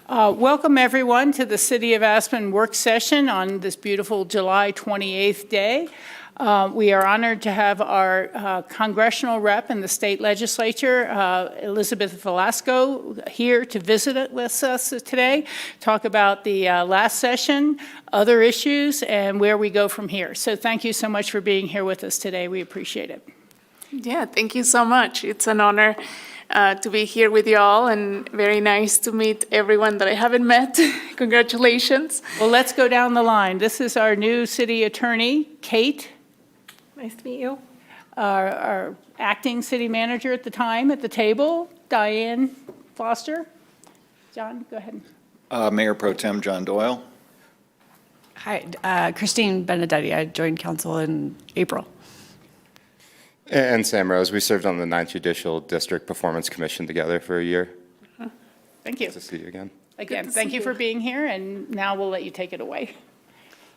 Welcome, everyone, to the City of Aspen work session on this beautiful July 28th day. We are honored to have our congressional rep in the state legislature, Elizabeth Velasco, here to visit with us today, talk about the last session, other issues, and where we go from here. So thank you so much for being here with us today. We appreciate it. Yeah, thank you so much. It's an honor to be here with you all, and very nice to meet everyone that I haven't met. Congratulations. Well, let's go down the line. This is our new city attorney, Kate. Nice to meet you. Our acting city manager at the time at the table, Diane Foster. John, go ahead. Mayor Pro Tem John Doyle. Hi, Christine Benedetti. I joined council in April. And Sam Rose. We served on the 9th Judicial District Performance Commission together for a year. Thank you. Nice to see you again. Again, thank you for being here, and now we'll let you take it away.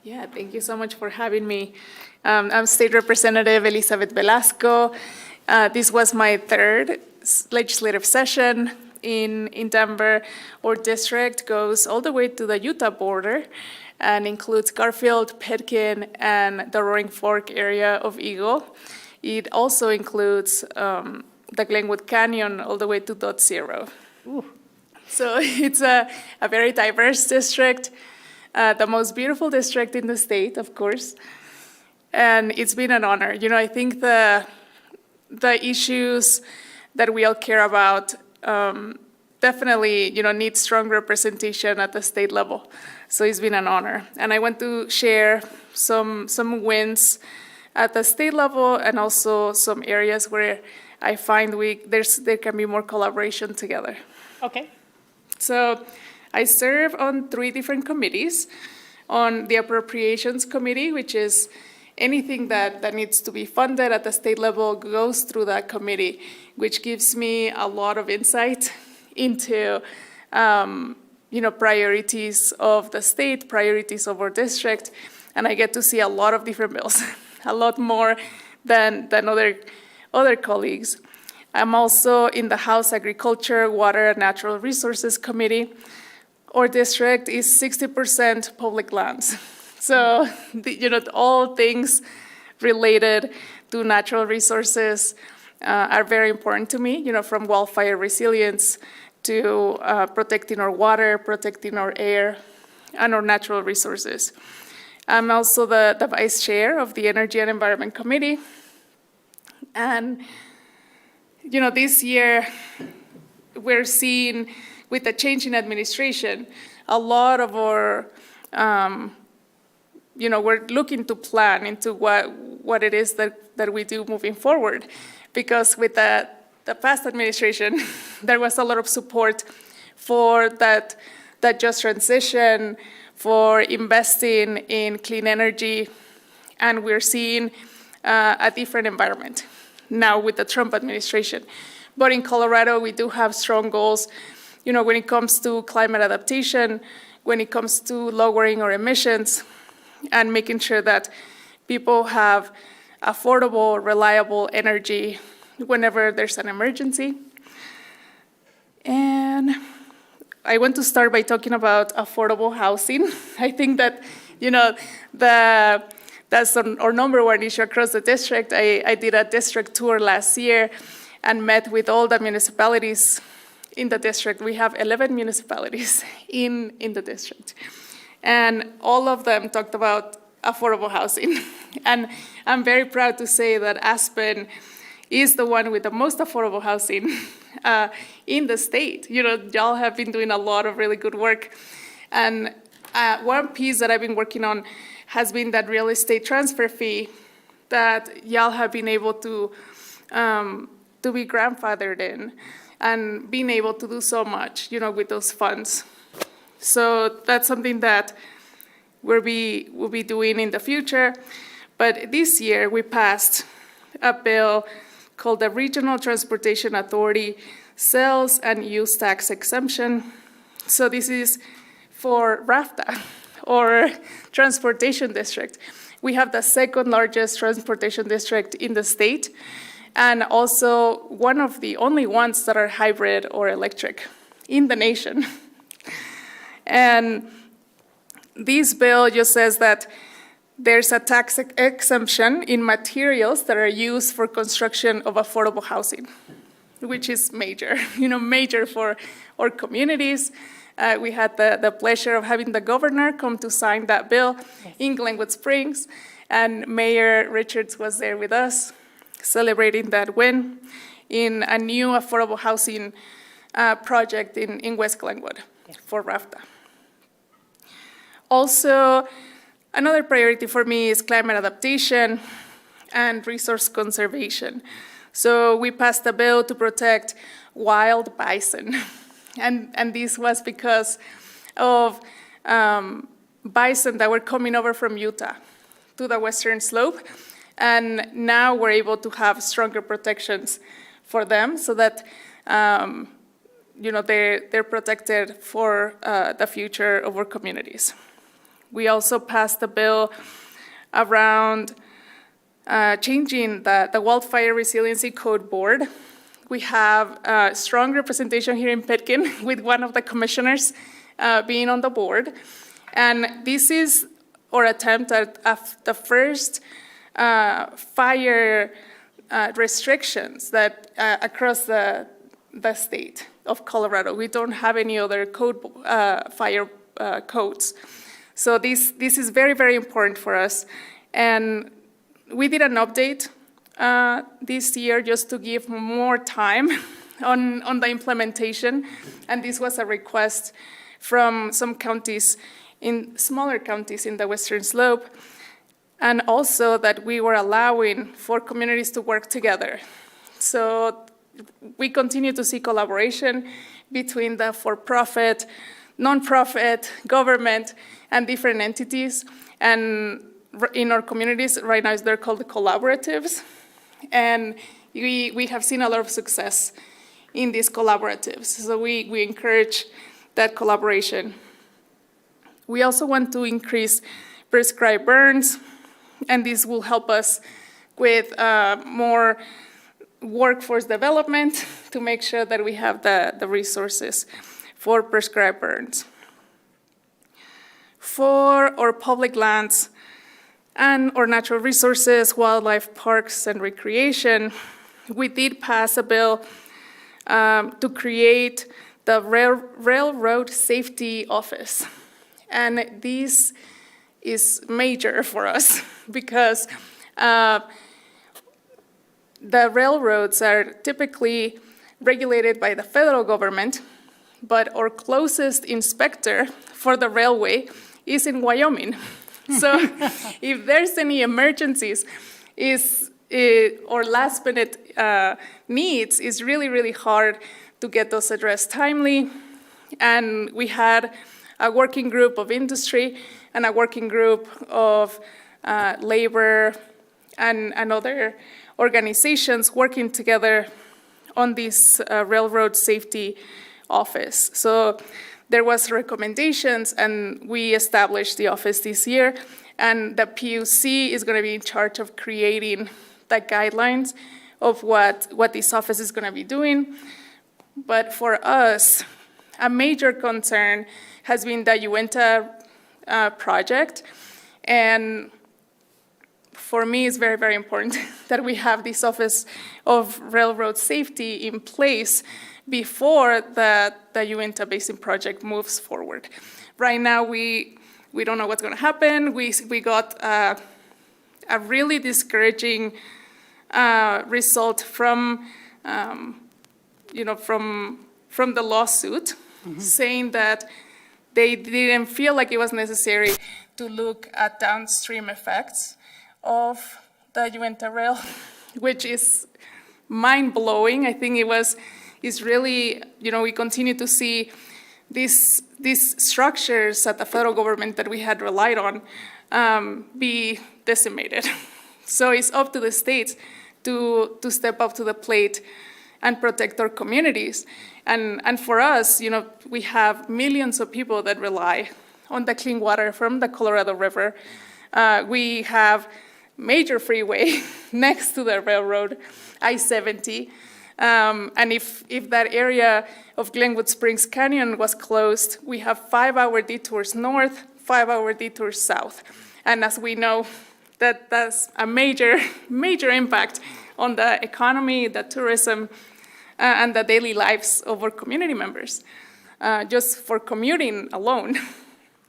Yeah, thank you so much for having me. I'm State Representative Elizabeth Velasco. This was my third legislative session in Denver. Our district goes all the way to the Utah border and includes Garfield, Pitkin, and the Roaring Fork area of Eagle. It also includes the Glenwood Canyon all the way to Dot Zero. Ooh. So it's a very diverse district, the most beautiful district in the state, of course. And it's been an honor. You know, I think the issues that we all care about definitely, need strong representation at the state level. So it's been an honor. And I want to share some wins at the state level, and also some areas where I find there can be more collaboration together. Okay. So I serve on 3 different committees. On the Appropriations Committee, which is anything that needs to be funded at the state level goes through that committee, which gives me a lot of insight into priorities of the state, priorities of our district, and I get to see a lot of different bills. A lot more than other colleagues. I'm also in the House Agriculture, Water, and Natural Resources Committee. Our district is 60% public lands. So, all things related to natural resources are very important to me, from wildfire resilience to protecting our water, protecting our air, and our natural resources. I'm also the vice chair of the Energy and Environment Committee. And, this year we're seeing, with the change in administration, a lot of our, we're looking to plan into what it is that we do moving forward. Because with the past administration, there was a lot of support for that just transition, for investing in clean energy, and we're seeing a different environment now with the Trump administration. But in Colorado, we do have strong goals, when it comes to climate adaptation, when it comes to lowering our emissions, and making sure that people have affordable, reliable energy whenever there's an emergency. And I want to start by talking about affordable housing. I think that, that's our number one issue across the district. I did a district tour last year and met with all the municipalities in the district. We have 11 municipalities in the district. And all of them talked about affordable housing. And I'm very proud to say that Aspen is the one with the most affordable housing in the state. Y'all have been doing a lot of really good work. And one piece that I've been working on has been that real estate transfer fee that y'all have been able to be grandfathered in and being able to do so much, with those funds. So that's something that we'll be doing in the future. But this year we passed a bill called the Regional Transportation Authority Sales and Use Tax Exemption. So this is for RAFTA, or Transportation District. We have the second largest transportation district in the state, and also one of the only ones that are hybrid or electric in the nation. And this bill just says that there's a tax exemption in materials that are used for construction of affordable housing, which is major, major for our communities. We had the pleasure of having the governor come to sign that bill in Glenwood Springs, and Mayor Richards was there with us, celebrating that win in a new affordable housing project in West Glenwood for RAFTA. Also, another priority for me is climate adaptation and resource conservation. So we passed a bill to protect wild bison. And this was because of bison that were coming over from Utah to the western slope. And now we're able to have stronger protections for them so that they're protected for the future of our communities. We also passed a bill around changing the Wildfire Resiliency Code Board. We have strong representation here in Pitkin with one of the commissioners being on the board. And this is our attempt at the first fire restrictions that across the state of Colorado. We don't have any other fire codes. So this is very, very important for us. And we did an update this year just to give more time on the implementation. And this was a request from some counties, smaller counties in the Western Slope, and also that we were allowing for communities to work together. So we continue to see collaboration between the for-profit, nonprofit, government, and different entities. And in our communities, right now they're called the collaboratives. And we have seen a lot of success in these collaboratives. So we encourage that collaboration. We also want to increase prescribed burns, and this will help us with more workforce development to make sure that we have the resources for prescribed burns. For our public lands and our natural resources, wildlife parks, and recreation, we did pass a bill to create the Railroad Safety Office. And this is major for us because the railroads are typically regulated by the federal government, but our closest inspector for the railway is in Wyoming. So if there's any emergencies, or last-minute needs, is really, really hard to get those addressed timely. And we had a working group of industry and a working group of labor and other organizations working together on this railroad safety office. So there was recommendations, and we established the office this year, and the PUC is going to be in charge of creating the guidelines of what this office is going to be doing. But for us, a major concern has been the Uinta project, and for me, it's very, very important that we have this Office of Railroad Safety in place before the Uinta Basin project moves forward. Right now, we don't know what's going to happen. We got a really discouraging result from the lawsuit, saying that they didn't feel like it was necessary to look at downstream effects of the Uinta Rail, which is mind-blowing. I think it's really, we continue to see these structures at the federal government that we had relied on be decimated. So it's up to the states to step up to the plate and protect our communities. And for us, we have millions of people that rely on the clean water from the Colorado River. We have major freeway next to the railroad, I-70. And if that area of Glenwood Springs Canyon was closed, we have 5-hour detours north, 5-hour detours south. And as we know, that's a major, major impact on the economy, the tourism, and the daily lives of our community members, just for commuting alone.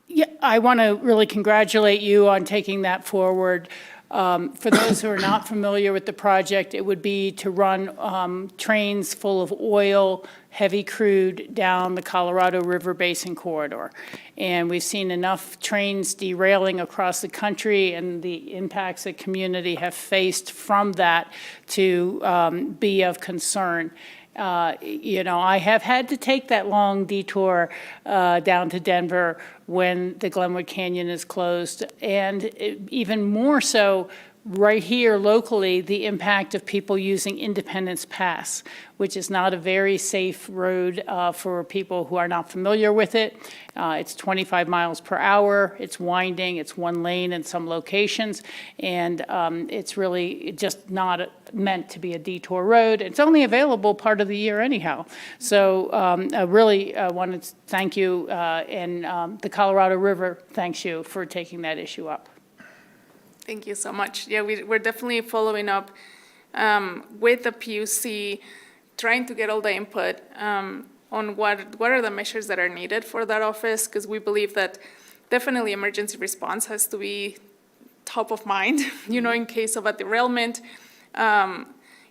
Yeah, I want to really congratulate you on taking that forward. For those who are not familiar with the project, it would be to run trains full of oil, heavy crude down the Colorado River Basin corridor. And we've seen enough trains derailing across the country and the impacts that community have faced from that to be of concern. I have had to take that long detour down to Denver when the Glenwood Canyon is closed, and even more so right here locally, the impact of people using Independence Pass, which is not a very safe road for people who are not familiar with it. It's 25 miles per hour, it's winding, it's one lane in some locations, and it's really just not meant to be a detour road. It's only available part of the year anyhow. So I really want to thank you, and the Colorado River thanks you for taking that issue up. Thank you so much. Yeah, we're definitely following up with the PUC, trying to get all the input on what are the measures that are needed for that office, because we believe that definitely emergency response has to be top of mind, in case of a derailment,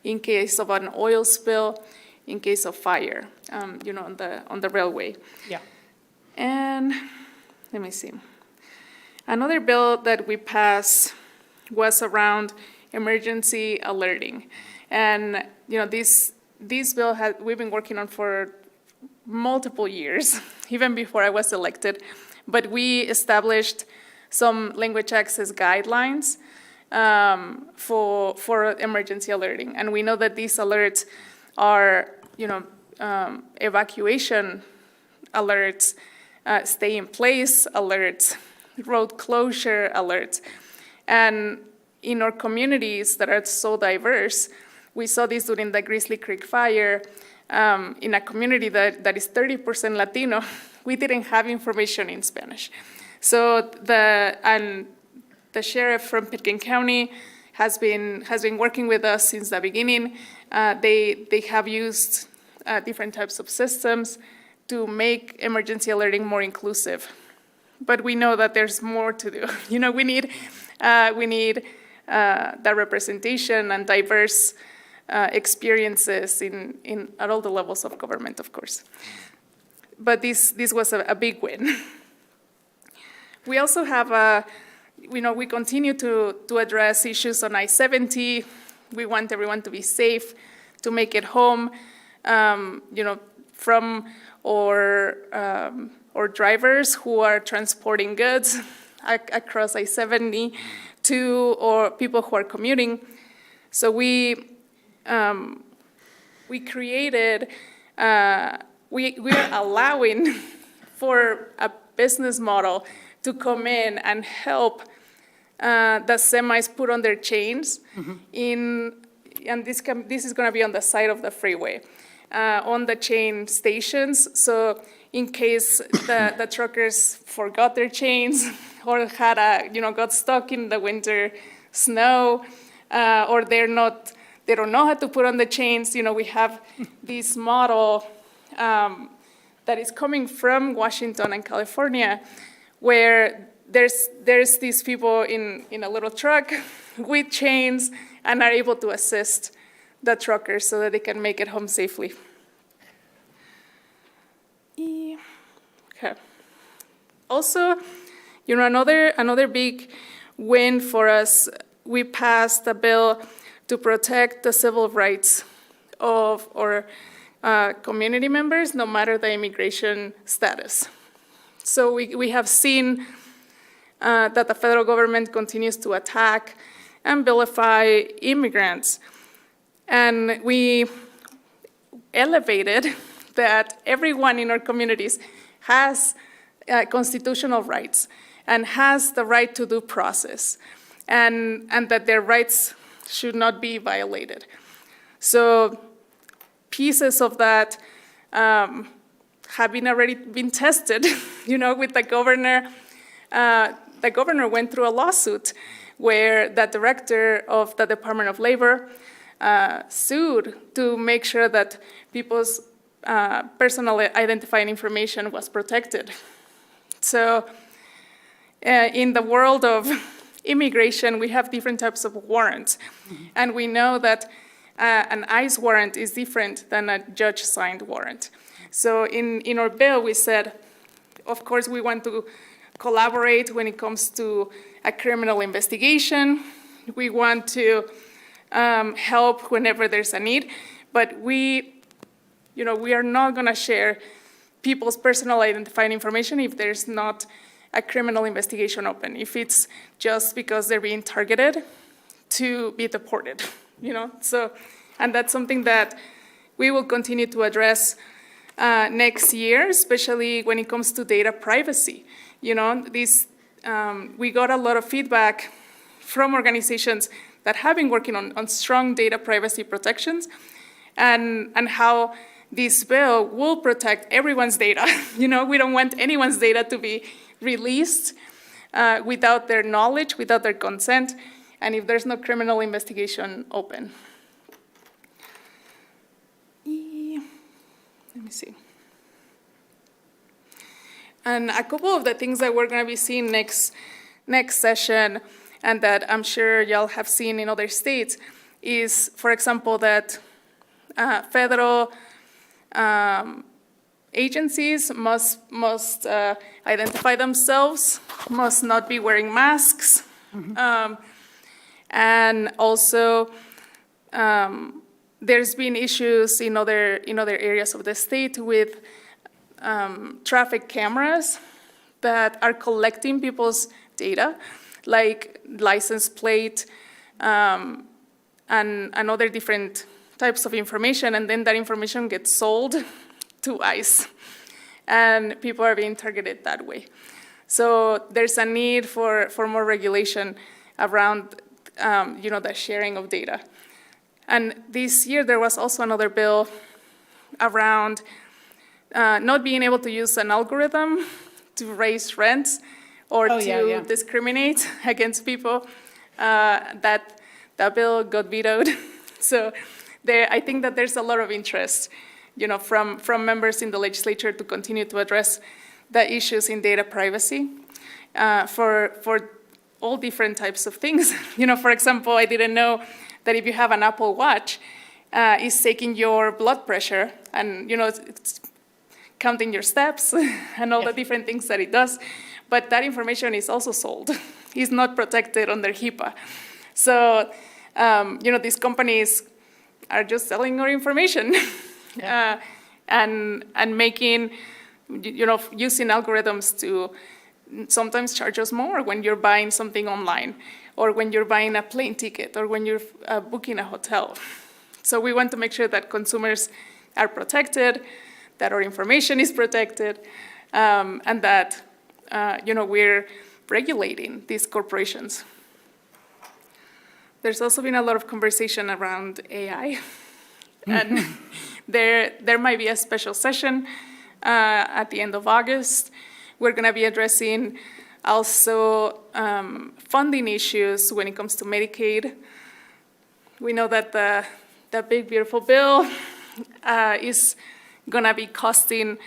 in case of an oil spill, in case of fire, on the railway. Yeah. And let me see. Another bill that we passed was around emergency alerting. And, this bill we've been working on for multiple years, even before I was elected. But we established some language access guidelines for emergency alerting. And we know that these alerts are, evacuation alerts, stay in place alerts, road closure alerts. And in our communities that are so diverse, we saw this during the Grizzly Creek fire, in a community that is 30% Latino, we didn't have information in Spanish. So the sheriff from Pitkin County has been working with us since the beginning. They have used different types of systems to make emergency alerting more inclusive. But we know that there's more to do. We need the representation and diverse experiences at all the levels of government, of course. But this was a big win. We also have we continue to address issues on I-70. We want everyone to be safe, to make it home, from or drivers who are transporting goods across I-70 or people who are commuting. So we created, we are allowing for a business model to come in and help the semis put on their chains and this is going to be on the side of the freeway, on the chain stations. So in case the truckers forgot their chains or had got stuck in the winter snow, or they don't know how to put on the chains, we have this model that is coming from Washington and California, where there's these people in a little truck with chains and are able to assist the truckers so that they can make it home safely. Okay. Also, another big win for us, we passed a bill to protect the civil rights of our community members, no matter the immigration status. So we have seen that the federal government continues to attack and vilify immigrants. And we elevated that everyone in our communities has constitutional rights and has the right to due process, and that their rights should not be violated. So pieces of that have already been tested, with the governor. The governor went through a lawsuit where the director of the Department of Labor sued to make sure that people's personal identifying information was protected. So in the world of immigration, we have different types of warrants. And we know that an ICE warrant is different than a judge-signed warrant. So in our bill, we said, of course, we want to collaborate when it comes to a criminal investigation. We want to help whenever there's a need, but we are not going to share people's personal identifying information if there's not a criminal investigation open, if it's just because they're being targeted to be deported, So, and that's something that we will continue to address next year, especially when it comes to data privacy. We got a lot of feedback from organizations that have been working on strong data privacy protections and how this bill will protect everyone's data. We don't want anyone's data to be released without their knowledge, without their consent, and if there's no criminal investigation open. Let me see. And a couple of the things that we're going to be seeing next session, and that I'm sure y'all have seen in other states, is, for example, that federal agencies must identify themselves, must not be wearing masks, and also there's been issues in other areas of the state with traffic cameras that are collecting people's data, like license plate and other different types of information, and then that information gets sold to ICE, and people are being targeted that way. So there's a need for more regulation around the sharing of data. And this year there was also another bill around not being able to use an algorithm to raise rents or discriminate against people. That bill got vetoed. So I think that there's a lot of interest, from members in the legislature to continue to address the issues in data privacy for all different types of things. For example, I didn't know that if you have an Apple Watch, it's taking your blood pressure and, it's counting your steps and all the different things that it does. But that information is also sold. It's not protected under HIPAA. So, these companies are just selling our information and making, using algorithms to sometimes charge us more when you're buying something online, or when you're buying a plane ticket, or when you're booking a hotel. So we want to make sure that consumers are protected, that our information is protected, and that we're regulating these corporations. There's also been a lot of conversation around AI, and there might be a special session at the end of August. We're going to be addressing also funding issues when it comes to Medicaid. We know that the big, beautiful bill is going to be costing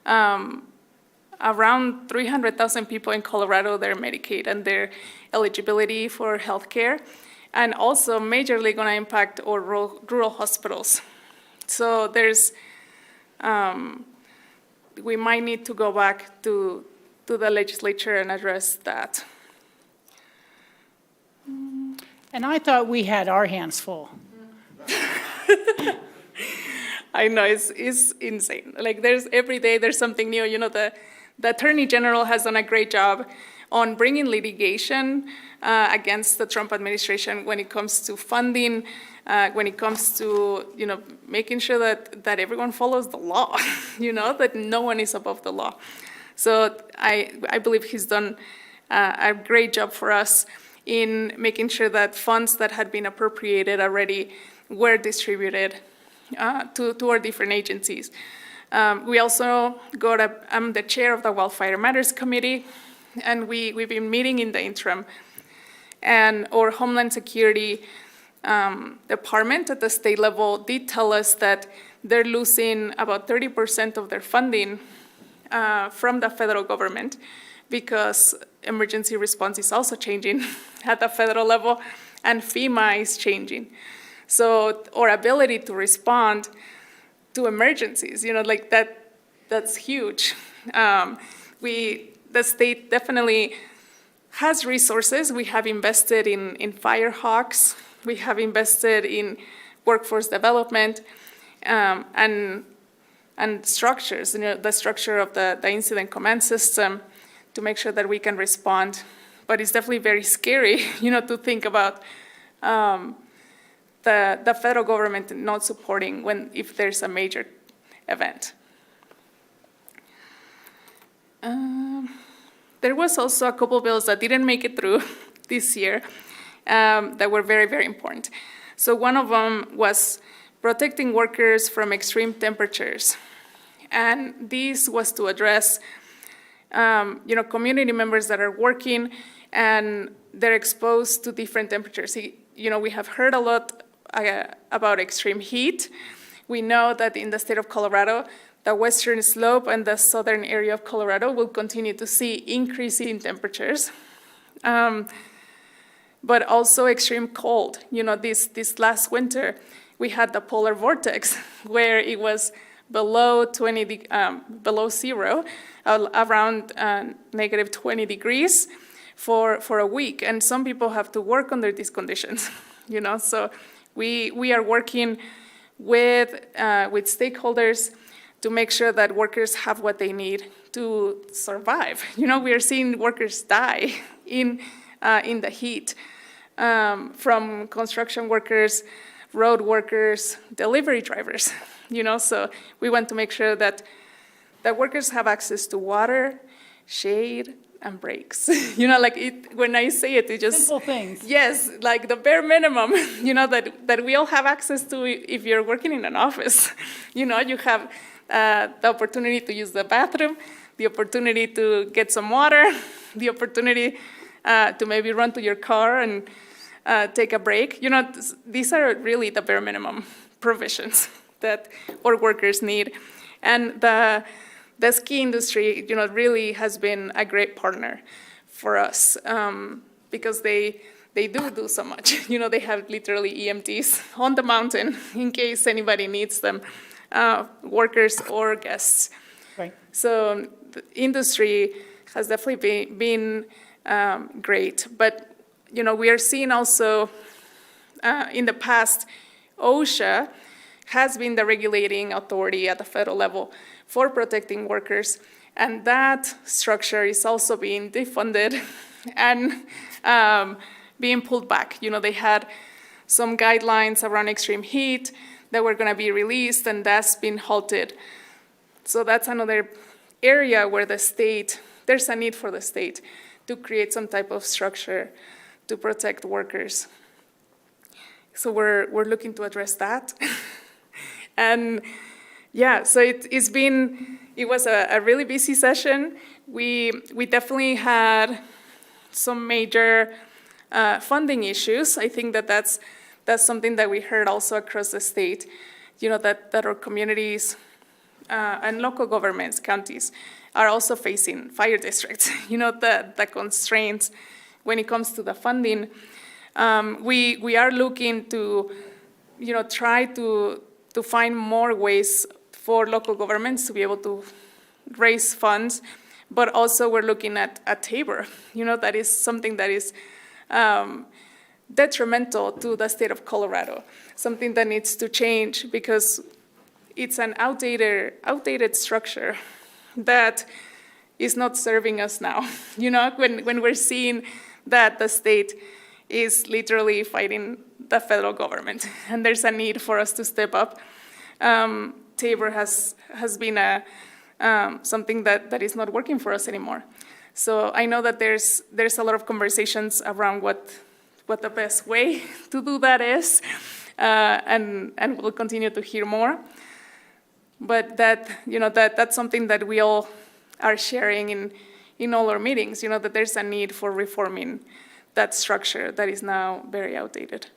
around 300,000 people in Colorado their Medicaid and their eligibility for health care, and also majorly going to impact our rural hospitals. So we might need to go back to the legislature and address that. And I thought we had our hands full. I know, it's insane. Like, every day there's something new. The Attorney General has done a great job on bringing litigation against the Trump administration when it comes to funding, when it comes to, making sure that everyone follows the law, that no one is above the law. So I believe he's done a great job for us in making sure that funds that had been appropriated already were distributed to our different agencies. We also I'm the chair of the Wildfire Matters Committee, and we've been meeting in the interim. And our Homeland Security department at the state level did tell us that they're losing about 30% of their funding from the federal government because emergency response is also changing at the federal level, and FEMA is changing. So our ability to respond to emergencies, like that's huge. The state definitely has resources. We have invested in Firehawks. We have invested in workforce development and structures, the structure of the incident command system to make sure that we can respond. But it's definitely very scary, to think about the federal government not supporting if there's a major event. There was also a couple bills that didn't make it through this year that were very, very important. So one of them was protecting workers from extreme temperatures. And this was to address, community members that are working and they're exposed to different temperatures. We have heard a lot about extreme heat. We know that in the state of Colorado, the western slope and the southern area of Colorado will continue to see increasing temperatures, but also extreme cold. This last winter, we had the polar vortex where it was below zero, around negative 20 degrees for a week. And some people have to work under these conditions, So we are working with stakeholders to make sure that workers have what they need to survive. We are seeing workers die in the heat, from construction workers, road workers, delivery drivers. So we want to make sure that workers have access to water, shade, and breaks. When I say it, it just Simple things. Yes, like the bare minimum. That we all have access to if you're working in an office. You have the opportunity to use the bathroom, the opportunity to get some water, the opportunity to maybe run to your car and take a break. These are really the bare minimum provisions that our workers need. And the ski industry, really has been a great partner for us because they do so much. They have literally EMTs on the mountain in case anybody needs them, workers or guests. Right. So the industry has definitely been great. But, we are seeing also in the past, OSHA has been the regulating authority at the federal level for protecting workers. And that structure is also being defunded and being pulled back. They had some guidelines around extreme heat that were going to be released, and that's been halted. So that's another area where there's a need for the state to create some type of structure to protect workers. So we're looking to address that. And yeah, so it was a really busy session. We definitely had some major funding issues. I think that's something that we heard also across the state, that our communities and local governments, counties, are also facing fire districts, the constraints when it comes to the funding. We are looking to, try to find more ways for local governments to be able to raise funds, but also we're looking at Tabor. That is something that is detrimental to the state of Colorado, something that needs to change because it's an outdated structure that is not serving us now. When we're seeing that the state is literally fighting the federal government, and there's a need for us to step up. Tabor has been something that is not working for us anymore. So I know that there's a lot of conversations around what the best way to do that is. and we'll continue to hear more. But that's something that we all are sharing in all our meetings, that there's a need for reforming that structure that is now very outdated.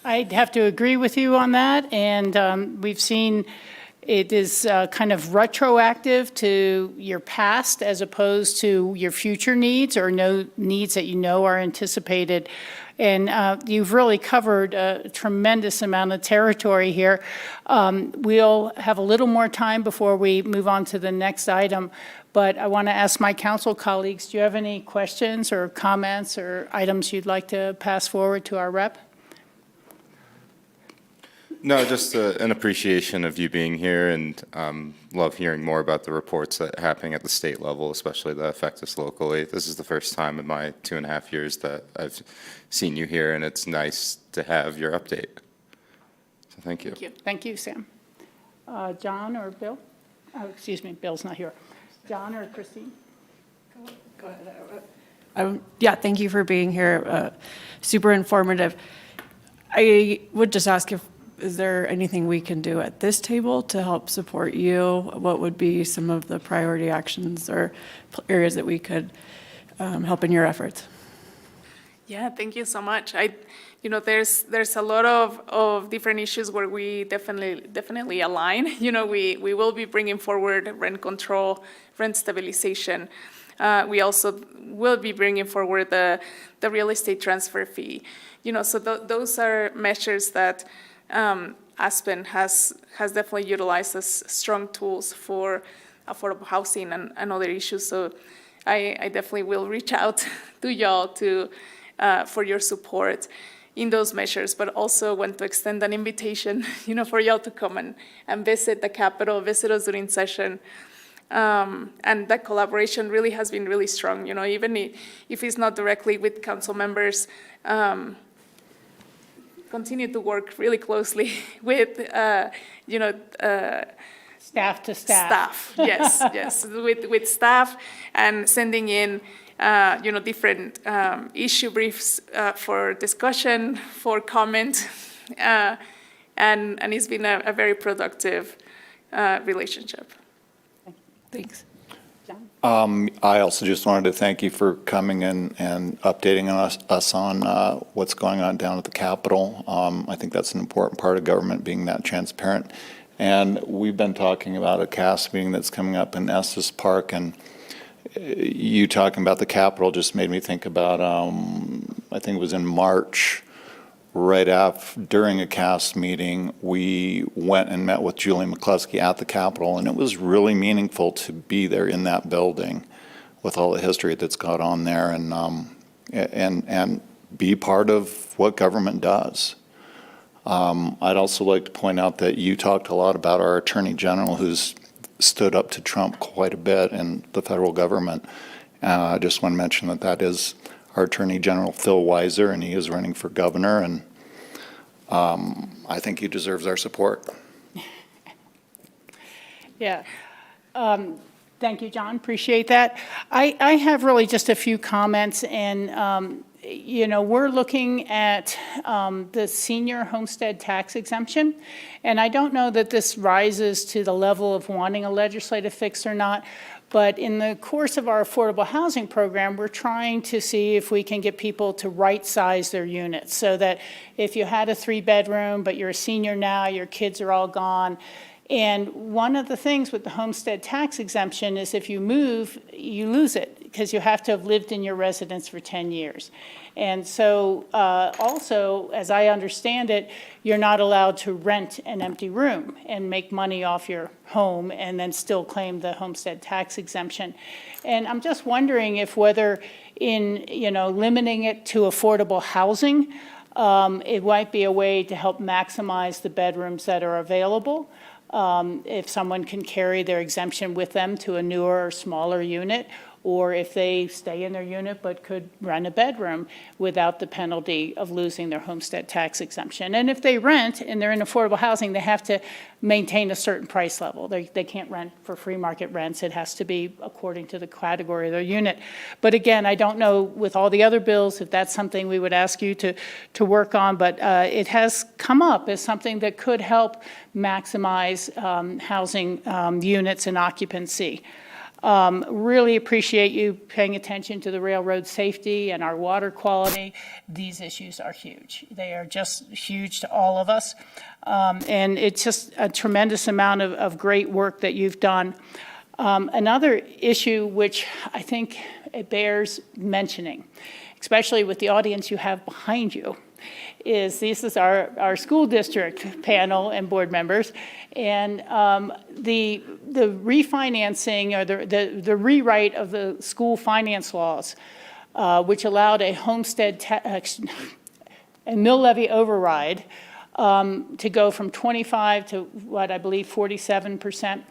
I'd have to agree with you on that, and we've seen it is kind of retroactive to your past as opposed to your future needs or no needs that you know are anticipated. And you've really covered a tremendous amount of territory here. We'll have a little more time before we move on to the next item, but I want to ask my council colleagues, do you have any questions or comments or items you'd like to pass forward to our rep? No, just an appreciation of you being here, and love hearing more about the reports that are happening at the state level, especially that affect us locally. This is the first time in my 2.5 years that I've seen you here, and it's nice to have your update. So thank you. Thank you. Thank you, Sam. John or Bill? Oh, excuse me, Bill's not here. John or Christine? Go ahead. Yeah, thank you for being here. Super informative. I would just ask is there anything we can do at this table to help support you? What would be some of the priority actions or areas that we could help in your efforts? Yeah, thank you so much. There's a lot of different issues where we definitely align. We will be bringing forward rent control, rent stabilization. We also will be bringing forward the real estate transfer fee. So those are measures that Aspen has definitely utilized as strong tools for affordable housing and other issues. So I definitely will reach out to y'all for your support in those measures, but also want to extend an invitation, for y'all to come and visit the Capitol, visit us during session. And that collaboration really has been really strong, even if it's not directly with council members, continue to work really closely with, Staff to staff. Yes, with staff and sending in, different issue briefs for discussion, for comment, and it's been a very productive relationship. Thanks. I also just wanted to thank you for coming in and updating us on what's going on down at the Capitol. I think that's an important part of government, being that transparent. And we've been talking about a CAS meeting that's coming up in Estes Park, and you talking about the Capitol just made me think about, I think it was in March, during a CAS meeting, we went and met with Julie McCluskey at the Capitol, and it was really meaningful to be there in that building with all the history that's got on there, and be part of what government does. I'd also like to point out that you talked a lot about our Attorney General, who's stood up to Trump quite a bit in the federal government. I just want to mention that is our Attorney General, Phil Weiser, and he is running for governor, and I think he deserves our support. Yeah. Thank you, John. Appreciate that. I have really just a few comments, and we're looking at the senior homestead tax exemption, and I don't know that this rises to the level of wanting a legislative fix or not, but in the course of our affordable housing program, we're trying to see if we can get people to right-size their units, so that if you had a 3-bedroom, but you're a senior now, your kids are all gone. And one of the things with the homestead tax exemption is if you move, you lose it, because you have to have lived in your residence for 10 years. And so also, as I understand it, you're not allowed to rent an empty room and make money off your home and then still claim the homestead tax exemption. And I'm just wondering if whether in, limiting it to affordable housing, it might be a way to help maximize the bedrooms that are available. If someone can carry their exemption with them to a newer or smaller unit, or if they stay in their unit but could rent a bedroom without the penalty of losing their homestead tax exemption. And if they rent and they're in affordable housing, they have to maintain a certain price level. They can't rent for free market rents. It has to be according to the category of their unit. But again, I don't know with all the other bills if that's something we would ask you to work on, but it has come up as something that could help maximize housing units and occupancy. Really appreciate you paying attention to the railroad safety and our water quality. These issues are huge. They are just huge to all of us. And it's just a tremendous amount of great work that you've done. Another issue which I think it bears mentioning, especially with the audience you have behind you, is this is our school district panel and board members, and the refinancing or the rewrite of the school finance laws, which allowed a homestead tax, a mill levy override to go from 25 to what I believe 47%.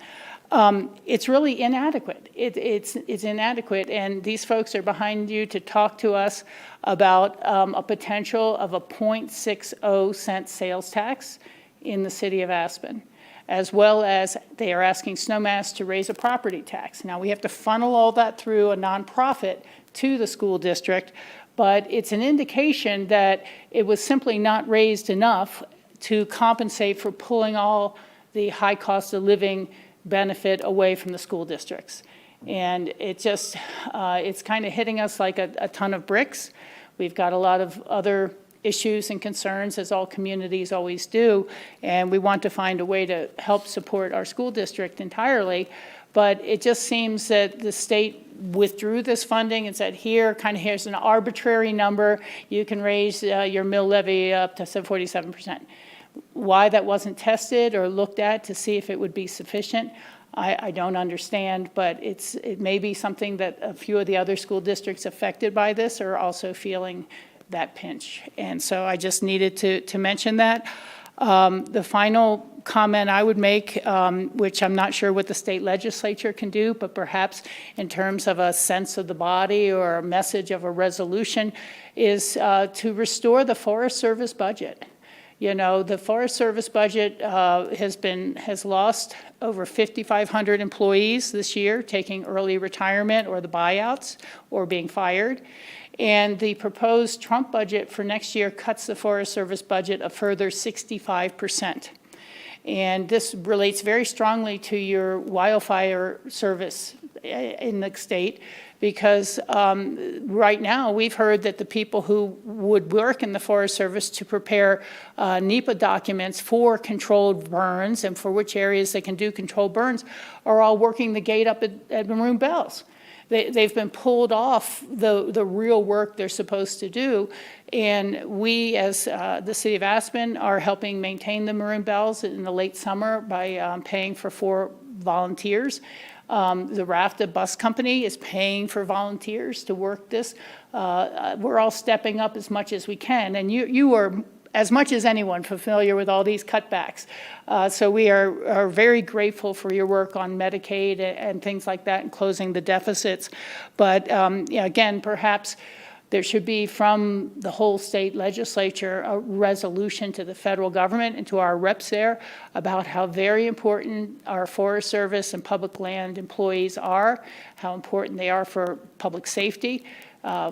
It's really inadequate. It's inadequate, and these folks are behind you to talk to us about a potential of a 0.60 cent sales tax in the city of Aspen, as well as they are asking Snowmass to raise a property tax. Now, we have to funnel all that through a nonprofit to the school district, but it's an indication that it was simply not raised enough to compensate for pulling all the high cost of living benefit away from the school districts. And it just, it's kind of hitting us like a ton of bricks. We've got a lot of other issues and concerns, as all communities always do, and we want to find a way to help support our school district entirely. But it just seems that the state withdrew this funding and said, here's an arbitrary number. You can raise your mill levy up to 47%. Why that wasn't tested or looked at to see if it would be sufficient, I don't understand, but it may be something that a few of the other school districts affected by this are also feeling that pinch. And so I just needed to mention that. The final comment I would make, which I'm not sure what the state legislature can do, but perhaps in terms of a sense of the body or a message of a resolution, is to restore the Forest Service budget. You know, the Forest Service budget has lost over 5,500 employees this year, taking early retirement or the buyouts or being fired. And the proposed Trump budget for next year cuts the Forest Service budget a further 65%. And this relates very strongly to your wildfire service in the state, because right now we've heard that the people who would work in the Forest Service to prepare NEPA documents for controlled burns and for which areas they can do controlled burns are all working the gate up at Maroon Bells. They've been pulled off the real work they're supposed to do, and we as the city of Aspen are helping maintain the Maroon Bells in the late summer by paying for 4 volunteers. The RAFTA bus company is paying for volunteers to work this. We're all stepping up as much as we can, and you are, as much as anyone, familiar with all these cutbacks. So we are very grateful for your work on Medicaid and things like that and closing the deficits. But again, perhaps there should be from the whole state legislature a resolution to the federal government and to our reps there about how very important our Forest Service and public land employees are, how important they are for public safety,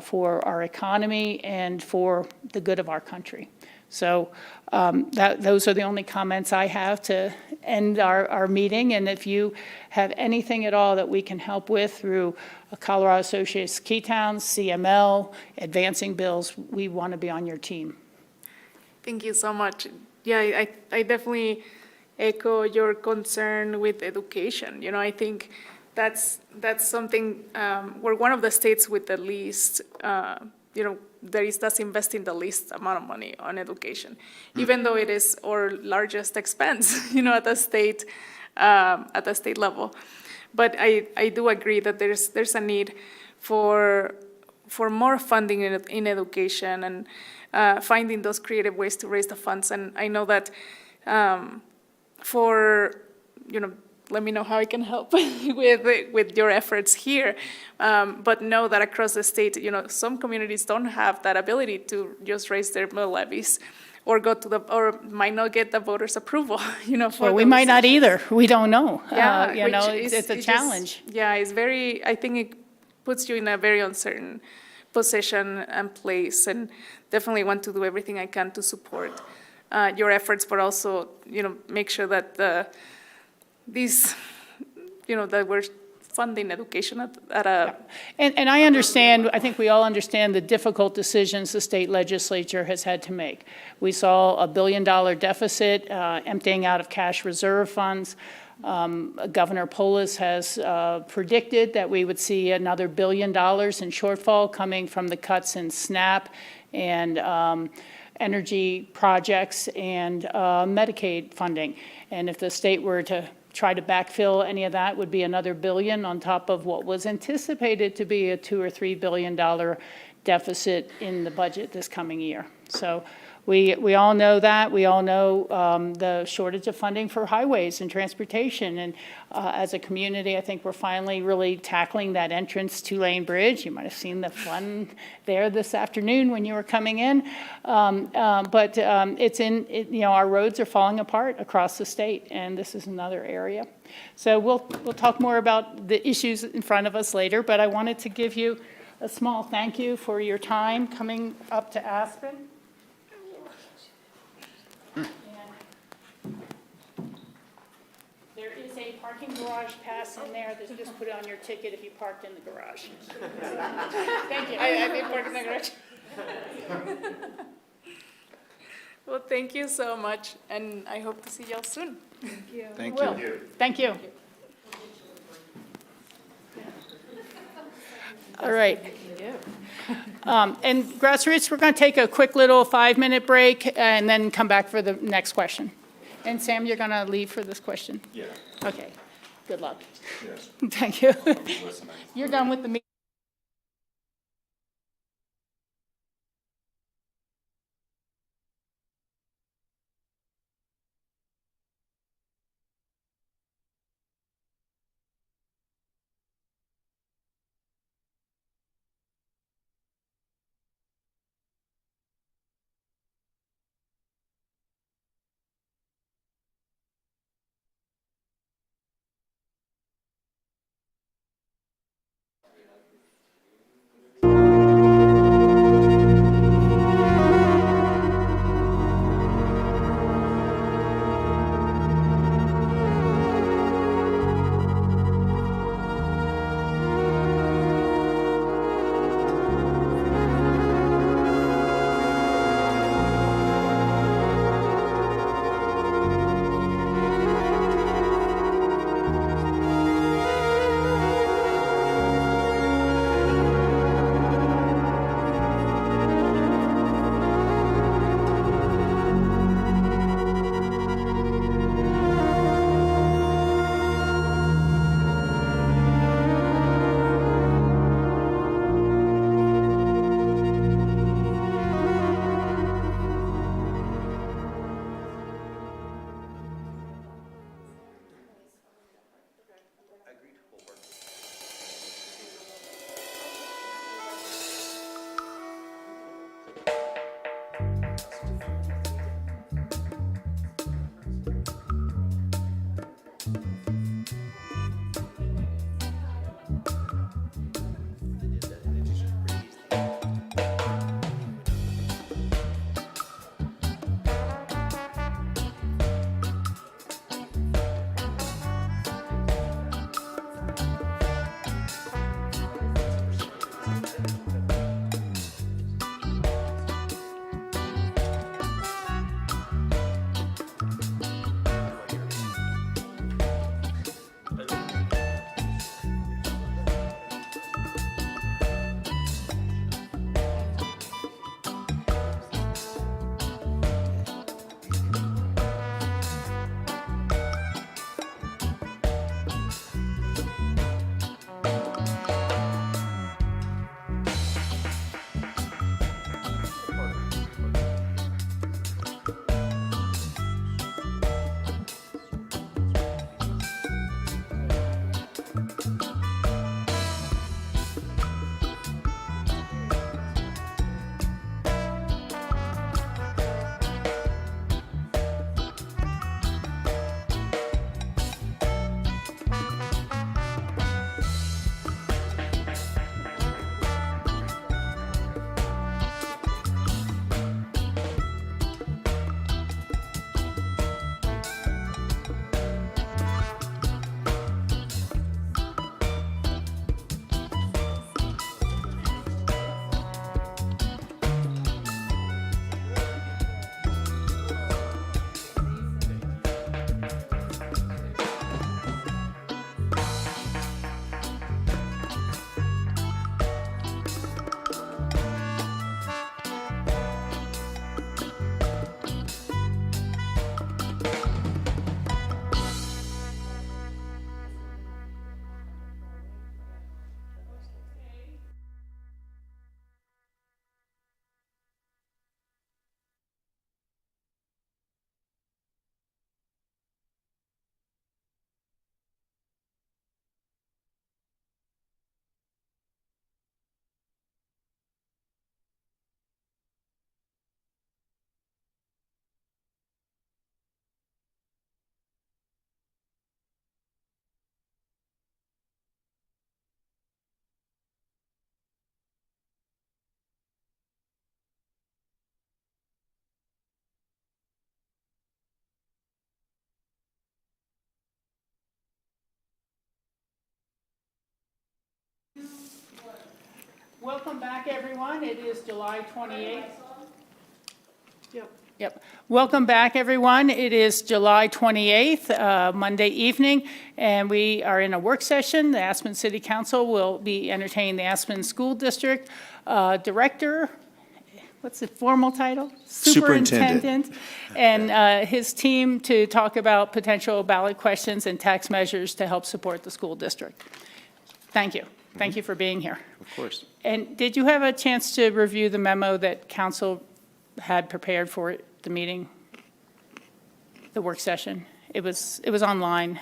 for our economy, and for the good of our country. So those are the only comments I have to end our meeting. And if you have anything at all that we can help with through Colorado Associates Key Towns, CML, advancing bills, we want to be on your team. Thank you so much. Yeah, I definitely echo your concern with education. You know, I think that's something, we're one of the states with the least, that's investing the least amount of money on education, even though it is our largest expense, at the state level. But I do agree that there's a need for more funding in education and finding those creative ways to raise the funds. And I know that for let me know how I can help with your efforts here. But know that across the state, some communities don't have that ability to just raise their mill levies or or might not get the voters' approval, for Well, we those. might not either. We don't know. Yeah, It's a challenge. It's very, I think it puts you in a very uncertain position and place, and definitely want to do everything I can to support your efforts, but also, make sure that that we're funding education at a. And I understand, I think we all understand the difficult decisions the state legislature has had to make. We saw a $1 billion deficit emptying out of cash reserve funds. Governor Polis has predicted that we would see another $1 billion in shortfall coming from the cuts in SNAP and energy projects and Medicaid funding. And if the state were to try to backfill any of that, would be another $1 billion on top of what was anticipated to be a $2 or $3 billion deficit in the budget this coming year. So we all know that. We all know the shortage of funding for highways and transportation. And as a community, I think we're finally really tackling that entrance two-lane bridge. You might have seen the fun there this afternoon when you were coming in. But our roads are falling apart across the state, and this is another area. So we'll talk more about the issues in front of us later, but I wanted to give you a small thank you for your time coming up to Aspen. There is a parking garage pass in there. Just put it on your ticket if you parked in the garage. Thank you. I did park in the garage. Well, thank you so much, and I hope to see y'all soon. Thank Will. you. Thank you. All right. And Grassroots, we're going to take a quick little 5-minute break and then come back for the next question. And Sam, you're going to leave for this question? Yeah. Okay. Good luck. Yes. Thank you. Listening. You're done with the meeting. Welcome back, everyone. It is July 28th. Yep. Welcome back, everyone. It is July 28th, Monday evening, and we are in a work session. The Aspen City Council will be entertaining the Aspen School District Director, what's the formal title? Superintendent. And his team to talk about potential ballot questions and tax measures to help support the school district. Thank you. Thank you for being here. Of course. And did you have a chance to review the memo that council had prepared for the meeting, the work session? It was online.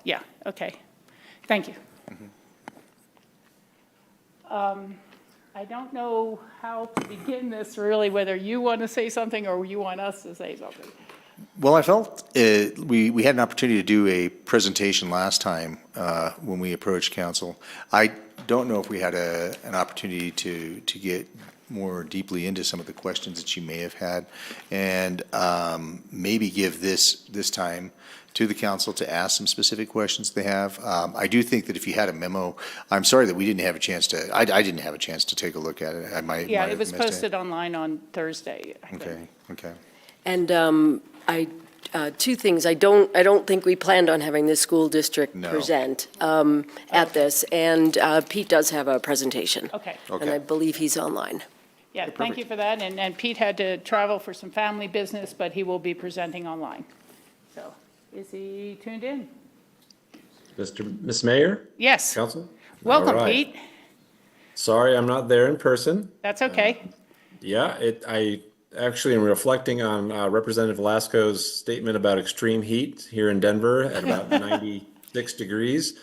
Yeah, okay. Thank you. I don't know how to begin this, really, whether you want to say something or you want us to say something. Well, I felt we had an opportunity to do a presentation last time when we approached council. I don't know if we had an opportunity to get more deeply into some of the questions that you may have had, and maybe give this time to the council to ask some specific questions they have. I do think that if you had a memo, I'm sorry that we didn't have a chance to, I didn't have a chance to take a look at it. I might Yeah, have it was missed posted online on Thursday, I think. Okay, okay. And two things. I don't think we planned on having the school district No. present at this, and Pete does have a presentation. Okay. And I believe he's online. Yeah, thank you for that. And Pete had to travel for some family business, but he will be presenting online. So, is he tuned in? Miss Mayor? Yes. Council? Welcome, All right. Pete. Sorry, I'm not there in person. That's okay. Yeah, I actually am reflecting on Representative Velasco's statement about extreme heat here in Denver at about 96 degrees.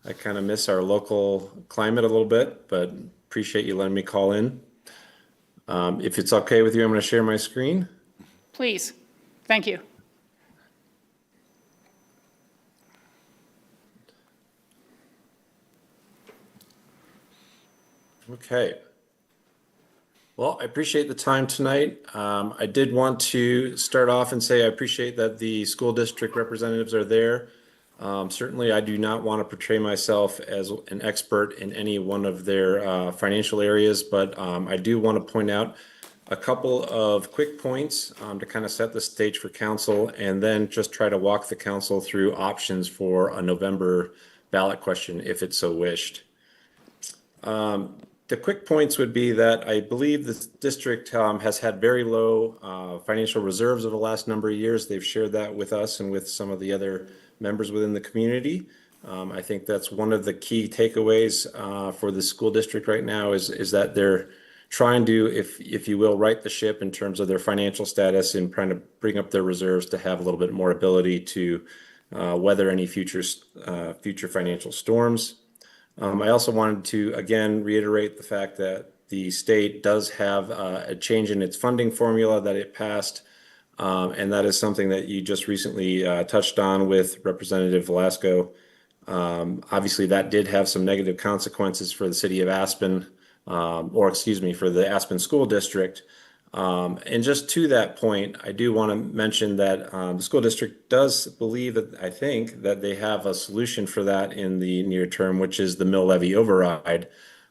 I kind of miss our local climate a little bit, but appreciate you letting me call in. If it's okay with you, I'm going to share my screen. Please. Thank you. Okay. Well, I appreciate the time tonight. I did want to start off and say I appreciate that the school district representatives are there. Certainly, I do not want to portray myself as an expert in any one of their financial areas, but I do want to point out a couple of quick points to kind of set the stage for council, and then just try to walk the council through options for a November ballot question if it's so wished. The quick points would be that I believe the district has had very low financial reserves over the last number of years. They've shared that with us and with some of the other members within the community. I think that's one of the key takeaways for the school district right now is that they're trying to, if you will, right the ship in terms of their financial status and trying to bring up their reserves to have a little bit more ability to weather any future financial storms. I also wanted to, again, reiterate the fact that the state does have a change in its funding formula that it passed, and that is something that you just recently touched on with Representative Velasco. Obviously, that did have some negative consequences for the city of Aspen, for the Aspen School District. And just to that point, I do want to mention that the school district does believe that, I think, that they have a solution for that in the near term, which is the mill levy override,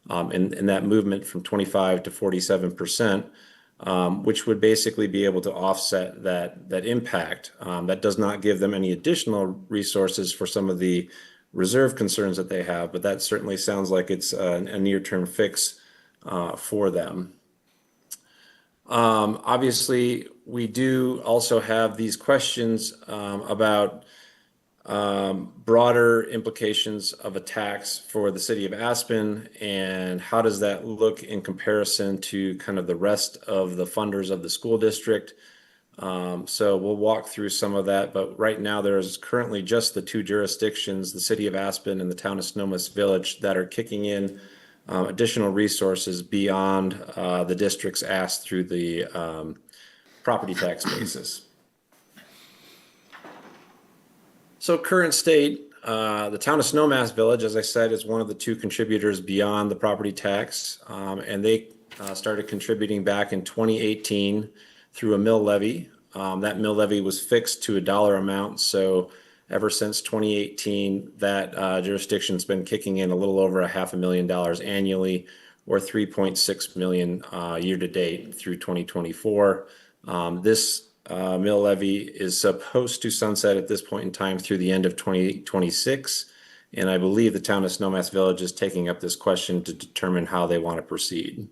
and that movement from 25 to 47%, which would basically be able to offset that impact. That does not give them any additional resources for some of the reserve concerns that they have, but that certainly sounds like it's a near-term fix for them. Obviously, we do also have these questions about broader implications of a tax for the city of Aspen, and how does that look in comparison to kind of the rest of the funders of the school district. So we'll walk through some of that, but right now there's currently just the two jurisdictions, the city of Aspen and the town of Snohomish Village, that are kicking in additional resources beyond the district's asked through the property tax basis. So current state, the town of Snowmass Village, as I said, is one of the two contributors beyond the property tax, and they started contributing back in 2018 through a mill levy. That mill levy was fixed to a dollar amount, so Ever since 2018, that jurisdiction's been kicking in a little over $500,000 annually, or 3.6 million year to date through 2024. This mill levy is supposed to sunset at this point in time through the end of 2026. And I believe the town of Snowmass Village is taking up this question to determine how they want to proceed.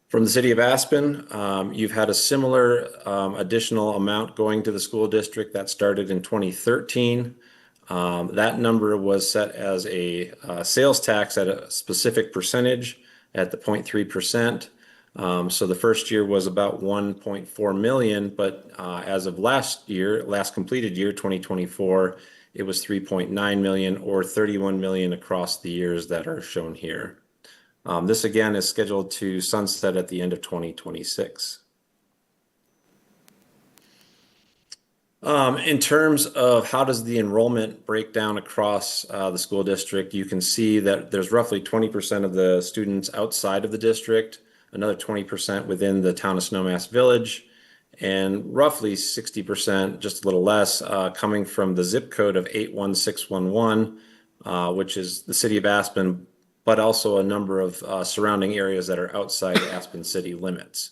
From the city of Aspen, you've had a similar additional amount going to the school district that started in 2013. That number was set as a sales tax at a specific percentage at the 0.3%. So the first year was about 1.4 million, but as of last completed year, 2024, it was 3.9 million, or 31 million across the years that are shown here. This again is scheduled to sunset at the end of 2026. In terms of how does the enrollment break down across the school district, you can see that there's roughly 20% of the students outside of the district, another 20% within the town of Snowmass Village, and roughly 60%, just a little less, coming from the zip code of 81611, which is the city of Aspen, but also a number of surrounding areas that are outside Aspen city limits.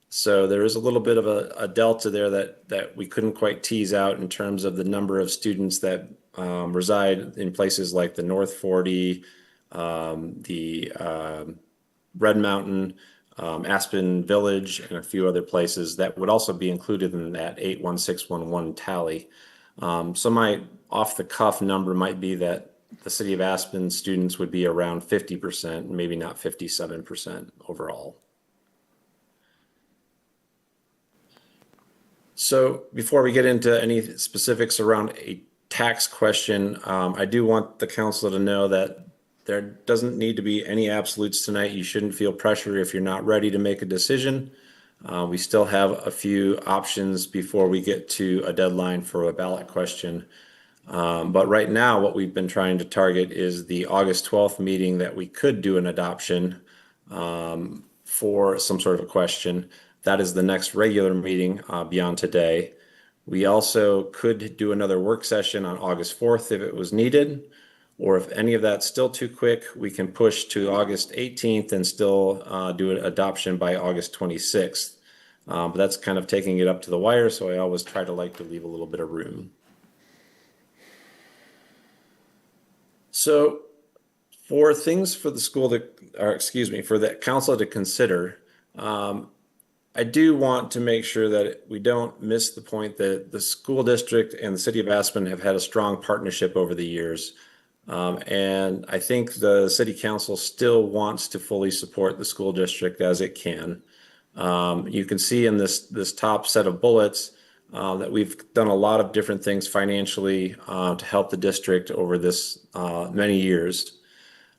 So there is a little bit of a delta there that we couldn't quite tease out in terms of the number of students that reside in places like the North 40, the Red Mountain, Aspen Village, and a few other places that would also be included in that 81611 tally. So my off-the-cuff number might be that the city of Aspen students would be around 50%, maybe not 57% overall. So before we get into any specifics around a tax question, I do want the council to know that there doesn't need to be any absolutes tonight. You shouldn't feel pressure if you're not ready to make a decision. We still have a few options before we get to a deadline for a ballot question. But right now, what we've been trying to target is the August 12th meeting that we could do an adoption for some sort of a question. That is the next regular meeting beyond today. We also could do another work session on August 4th if it was needed, or if any of that's still too quick, we can push to August 18th and still do an adoption by August 26th. But that's kind of taking it up to the wire, so I always try to leave a little bit of room. So for things for the school for the council to consider, I do want to make sure that we don't miss the point that the school district and the city of Aspen have had a strong partnership over the years. And I think the city council still wants to fully support the school district as it can. You can see in this top set of bullets that we've done a lot of different things financially to help the district over this many years.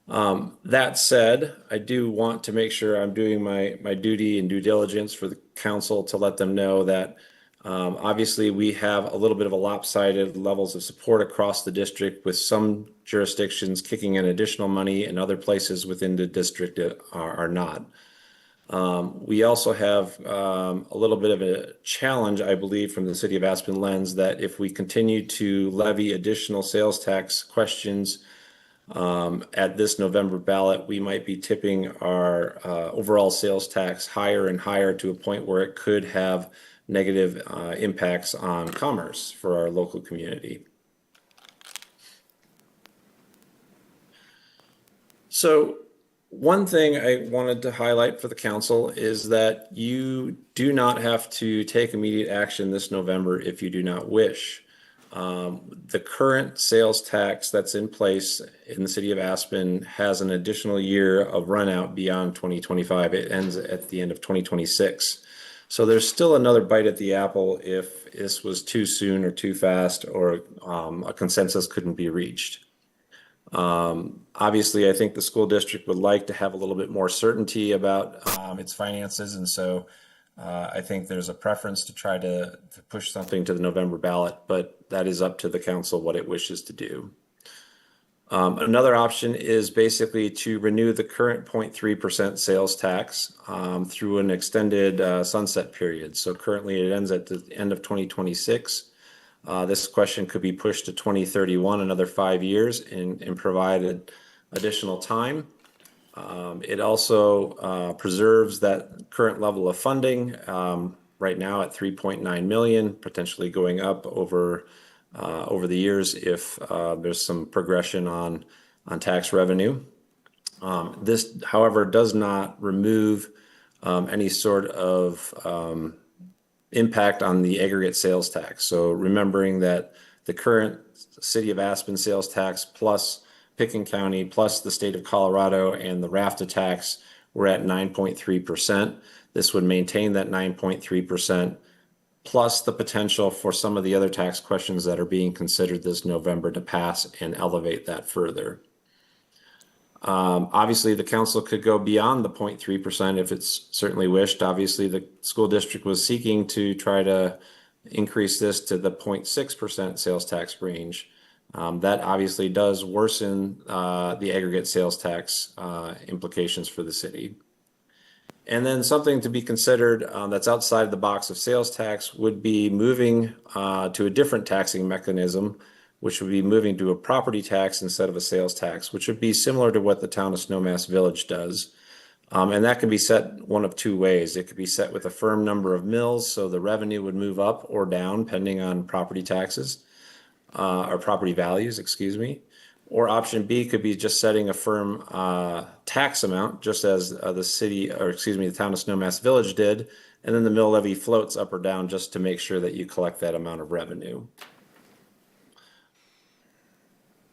That said, I do want to make sure I'm doing my duty and due diligence for the council to let them know that obviously we have a little bit of a lopsided levels of support across the district, with some jurisdictions kicking in additional money and other places within the district are not. We also have a little bit of a challenge, I believe, from the city of Aspen lens, that if we continue to levy additional sales tax questions at this November ballot, we might be tipping our overall sales tax higher and higher to a point where it could have negative impacts on commerce for our local community. So one thing I wanted to highlight for the council is that you do not have to take immediate action this November if you do not wish. The current sales tax that's in place in the city of Aspen has an additional year of run out beyond 2025. It ends at the end of 2026. So there's still another bite at the apple if this was too soon or too fast, or a consensus couldn't be reached. Obviously, I think the school district would like to have a little bit more certainty about its finances, and so I think there's a preference to try to push something to the November ballot, but that is up to the council what it wishes to do. Another option is basically to renew the current 0.3% sales tax through an extended sunset period. So currently it ends at the end of 2026. This question could be pushed to 2031, another 5 years, and provide additional time. It also preserves that current level of funding, right now at 3.9 million, potentially going up over the years if there's some progression on tax revenue. This, however, does not remove any sort of impact on the aggregate sales tax. So remembering that the current City of Aspen sales tax plus Pickens County plus the state of Colorado and the RAFTA tax were at 9.3%. This would maintain that 9.3%, plus the potential for some of the other tax questions that are being considered this November to pass and elevate that further. Obviously, the council could go beyond the 0.3% if it's certainly wished. Obviously, the school district was seeking to try to increase this to the 0.6% sales tax range. That obviously does worsen the aggregate sales tax implications for the city. And then something to be considered that's outside the box of sales tax would be moving to a different taxing mechanism, which would be moving to a property tax instead of a sales tax, which would be similar to what the town of Snowmass Village does. And that can be set one of two ways. It could be set with a firm number of mills, so the revenue would move up or down depending on property taxes, or property values, excuse me. Or option B could be just setting a firm tax amount, just as the town of Snowmass Village did, and then the mill levy floats up or down just to make sure that you collect that amount of revenue.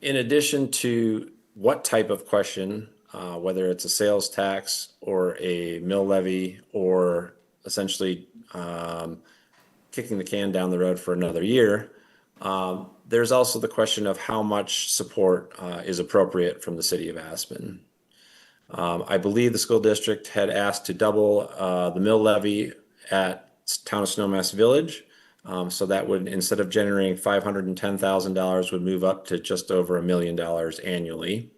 In addition to what type of question, whether it's a sales tax or a mill levy or essentially kicking the can down the road for another year, there's also the question of how much support is appropriate from the city of Aspen. I believe the school district had asked to double the mill levy at town of Snowmass Village. So that would, instead of generating $510,000, would move up to just over $1 million annually.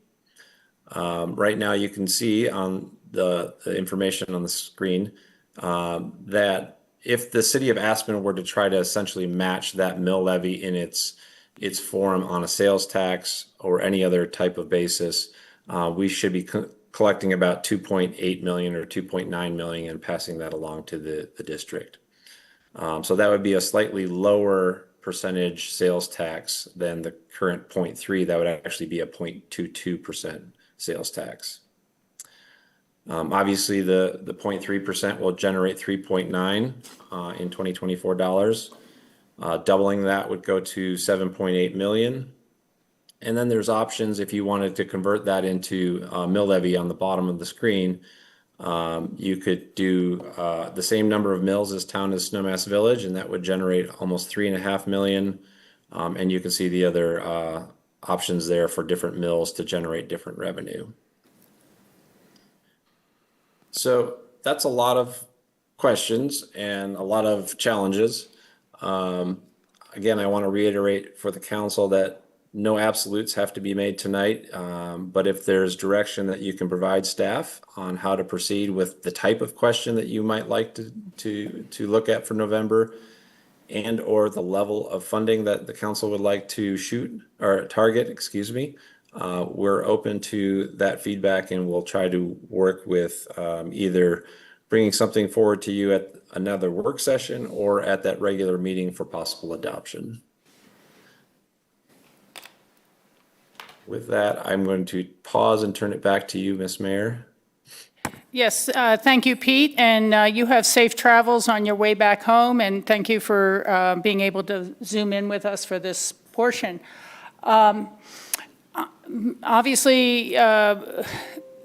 Right now you can see on the information on the screen that if the city of Aspen were to try to essentially match that mill levy in its form on a sales tax or any other type of basis, we should be collecting about 2.8 million or 2.9 million and passing that along to the district. So that would be a slightly lower percentage sales tax than the current 0.3. That would actually be a 0.22% sales tax. Obviously, the 0.3% will generate 3.9 in 2024 dollars. Doubling that would go to 7.8 million. And then there's options if you wanted to convert that into mill levy on the bottom of the screen. You could do the same number of mills as town as Snowmass Village, and that would generate almost 3.5 million. And you can see the other options there for different mills to generate different revenue. So that's a lot of questions and a lot of challenges. Again, I want to reiterate for the council that no absolutes have to be made tonight, but if there's direction that you can provide staff on how to proceed with the type of question that you might like to look at for November, and or the level of funding that the council would like to shoot or target, excuse me, we're open to that feedback, and we'll try to work with either bringing something forward to you at another work session or at that regular meeting for possible adoption. With that, I'm going to pause and turn it back to you, Ms. Mayor. Yes, thank you, Pete, and you have safe travels on your way back home, and thank you for being able to zoom in with us for this portion. Obviously,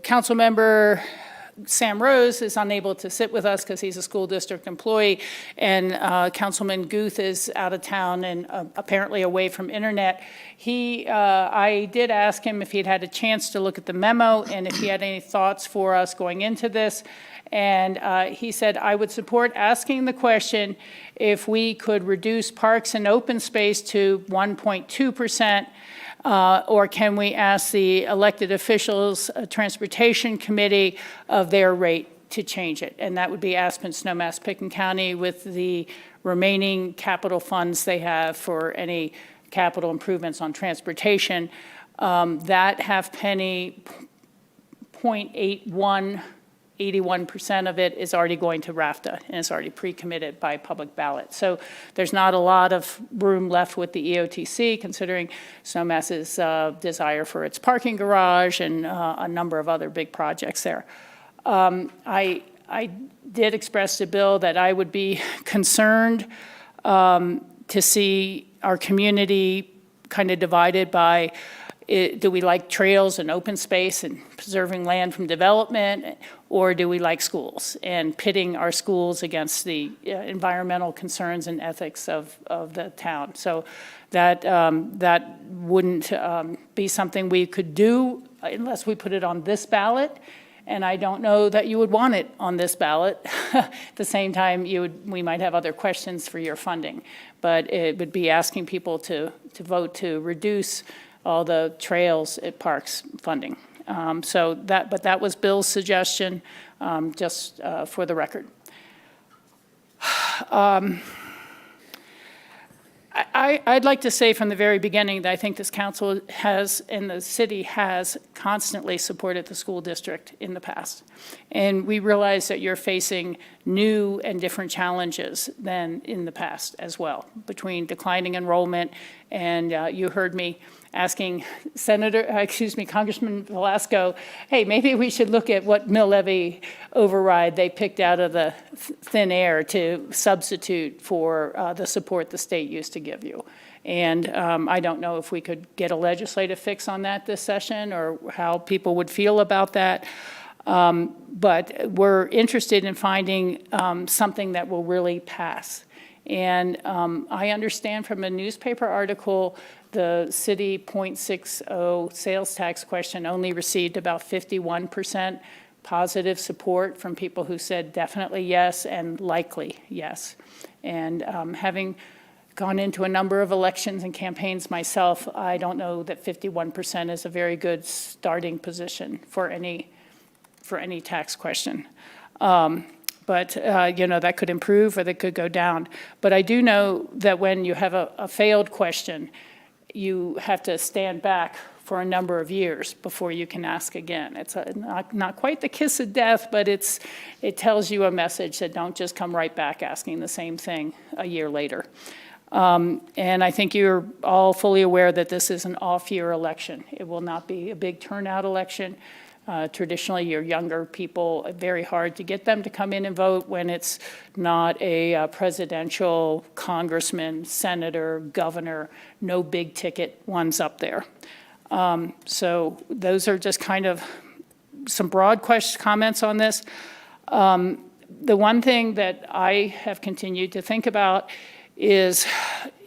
Councilmember Sam Rose is unable to sit with us because he's a school district employee, and Councilman Guth is out of town and apparently away from internet. I did ask him if he'd had a chance to look at the memo and if he had any thoughts for us going into this. And he said, I would support asking the question if we could reduce parks and open space to 1.2%. Or can we ask the elected officials, Transportation Committee, of their rate to change it? And that would be Aspen, Snowmass, Picken County with the remaining capital funds they have for any capital improvements on transportation. That half penny, 0.81, 81% of it is already going to RAFTA, and it's already pre-committed by public ballot. So there's not a lot of room left with the EOTC, considering Snowmass's desire for its parking garage and a number of other big projects there. I did express to Bill that I would be concerned to see our community kind of divided by, do we like trails and open space and preserving land from development, or do we like schools and pitting our schools against the environmental concerns and ethics of the town? So that wouldn't be something we could do unless we put it on this ballot. And I don't know that you would want it on this ballot. At the same time, we might have other questions for your funding. But it would be asking people to vote to reduce all the trails at parks funding. But that was Bill's suggestion, just for the record. I'd like to say from the very beginning that I think this council has, and the city has, constantly supported the school district in the past. And we realize that you're facing new and different challenges than in the past as well, between declining enrollment, and you heard me asking Congressman Velasco, hey, maybe we should look at what mill levy override they picked out of the thin air to substitute for the support the state used to give you. And I don't know if we could get a legislative fix on that this session or how people would feel about that. But we're interested in finding something that will really pass. And I understand from a newspaper article, the city 0.60 sales tax question only received about 51% positive support from people who said definitely yes and likely yes. And having gone into a number of elections and campaigns myself, I don't know that 51% is a very good starting position for any tax question. But, that could improve or that could go down. But I do know that when you have a failed question, you have to stand back for a number of years before you can ask again. It's not quite the kiss of death, but it tells you a message that don't just come right back asking the same thing a year later. And I think you're all fully aware that this is an off-year election. It will not be a big turnout election. Traditionally, your younger people, very hard to get them to come in and vote when it's not a presidential, congressman, senator, governor, no big ticket ones up there. So those are just kind of some broad comments on this. The one thing that I have continued to think about is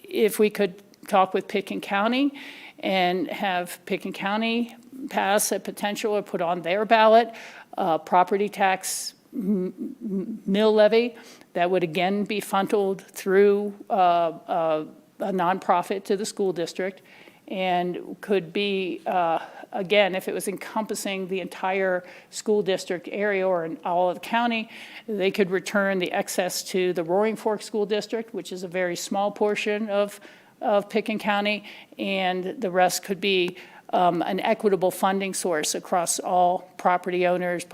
if we could talk with Picken County and have Picken County pass a potential or put on their ballot property tax mill levy that would again be funneled through a nonprofit to the school district, and could be, again, if it was encompassing the entire school district area or in all of the county, they could return the excess to the Roaring Fork School District, which is a very small portion of Picken County, and the rest could be an equitable funding source across all property owners,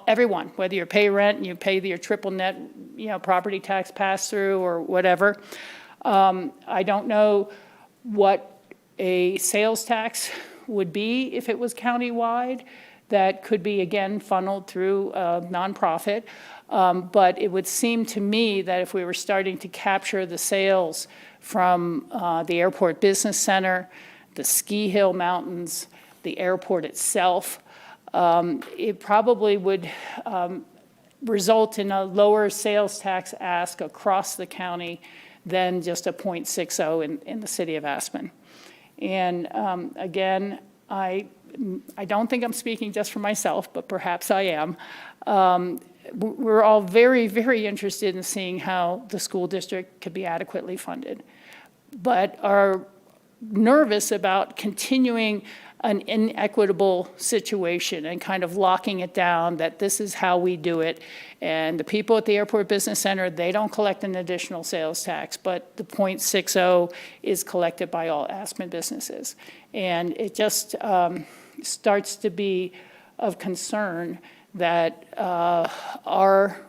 everyone, whether you pay rent and you pay your triple net, property tax pass-through or whatever. I don't know what a sales tax would be if it was countywide. That could be, again, funneled through a nonprofit. But it would seem to me that if we were starting to capture the sales from the Airport Business Center, the Ski Hill Mountains, the airport itself, it probably would result in a lower sales tax ask across the county than just a 0.60 in the city of Aspen. And again, I don't think I'm speaking just for myself, but perhaps I am. We're all very, very interested in seeing how the school district could be adequately funded. But our nervous about continuing an inequitable situation and kind of locking it down that this is how we do it. And the people at the Airport Business Center, they don't collect an additional sales tax, but the .60 is collected by all Aspen businesses. And it just starts to be of concern that our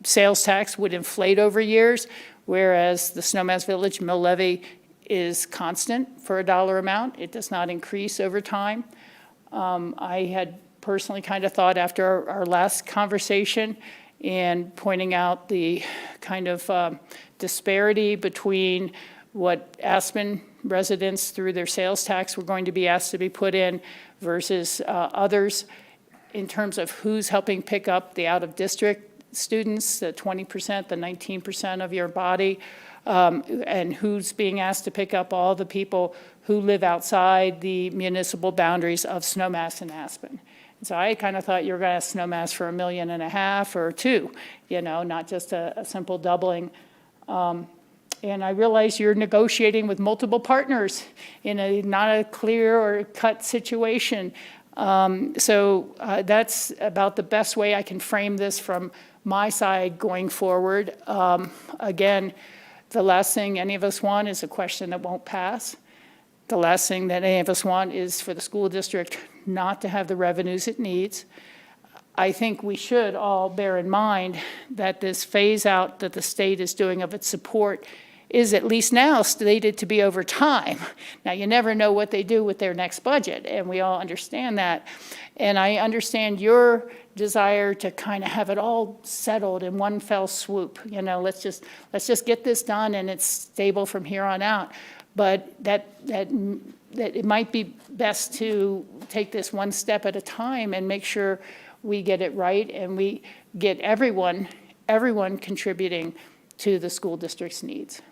sales tax would inflate over years, whereas the Snowmass Village mill levy is constant for a dollar amount. It does not increase over time. I had personally kind of thought after our last conversation and pointing out the kind of disparity between what Aspen residents through their sales tax were going to be asked to be put in versus others in terms of who's helping pick up the out-of-district students, the 20%, the 19% of your body, and who's being asked to pick up all the people who live outside the municipal boundaries of Snowmass and Aspen. And so I kind of thought you were going to ask Snowmass for $1.5 million or $2 million, you know, not just a simple doubling. And I realize you're negotiating with multiple partners in a not a clear or cut situation. So that's about the best way I can frame this from my side going forward. Again, the last thing any of us want is a question that won't pass. The last thing that any of us want is for the school district not to have the revenues it needs. I think we should all bear in mind that this phase out that the state is doing of its support is at least now stated to be over time. Now, you never know what they do with their next budget, and we all understand that. And I understand your desire to kind of have it all settled in one fell swoop. You know, let's just get this done and it's stable from here on out. But that it might be best to take this one step at a time and make sure we get it right and we get everyone contributing to the school district's needs.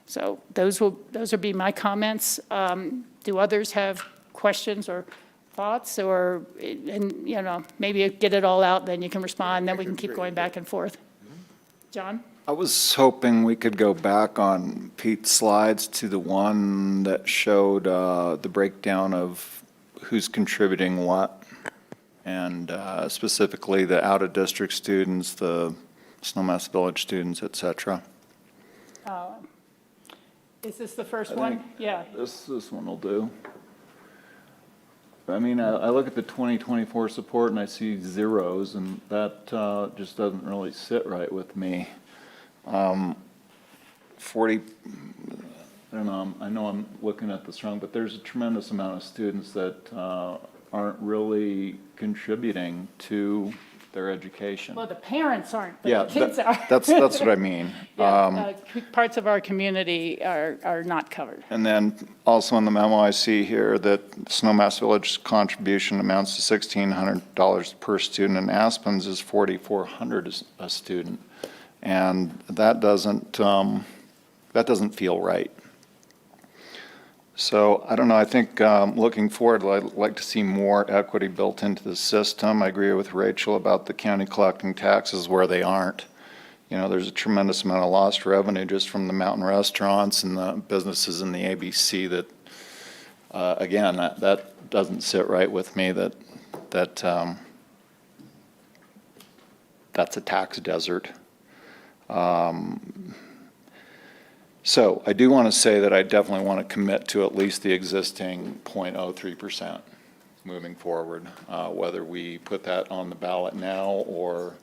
So those will be my comments. Do others have questions or thoughts, or, and you know, maybe get it all out, then you can respond, then we can keep going back and forth. John? I was hoping we could go back on Pete's slides to the one that showed the breakdown of who's contributing what, and specifically the out-of-district students, the Snowmass Village students, et cetera. Is this the first one? Yeah. This one will do. I mean, I look at the 2024 support and I see zeros, and that just doesn't really sit right with me. 40, I don't know, I know I'm looking at this wrong, but there's a tremendous amount of students that aren't really contributing to their education. Well, the parents aren't, but Yeah, the kids are. that's what I mean. Yeah, parts of our community are not covered. And then also in the memo, I see here that Snowmass Village's contribution amounts to $1,600 per student, and Aspen's is $4,400 a student. And that doesn't feel right. So I don't know, I think looking forward, I'd like to see more equity built into the system. I agree with Rachel about the county collecting taxes where they aren't. You know, there's a tremendous amount of lost revenue just from the mountain restaurants and the businesses in the ABC that, again, that doesn't sit right with me, that's a tax desert. So I do want to say that I definitely want to commit to at least the existing 0.03% moving forward, whether we put that on the ballot now or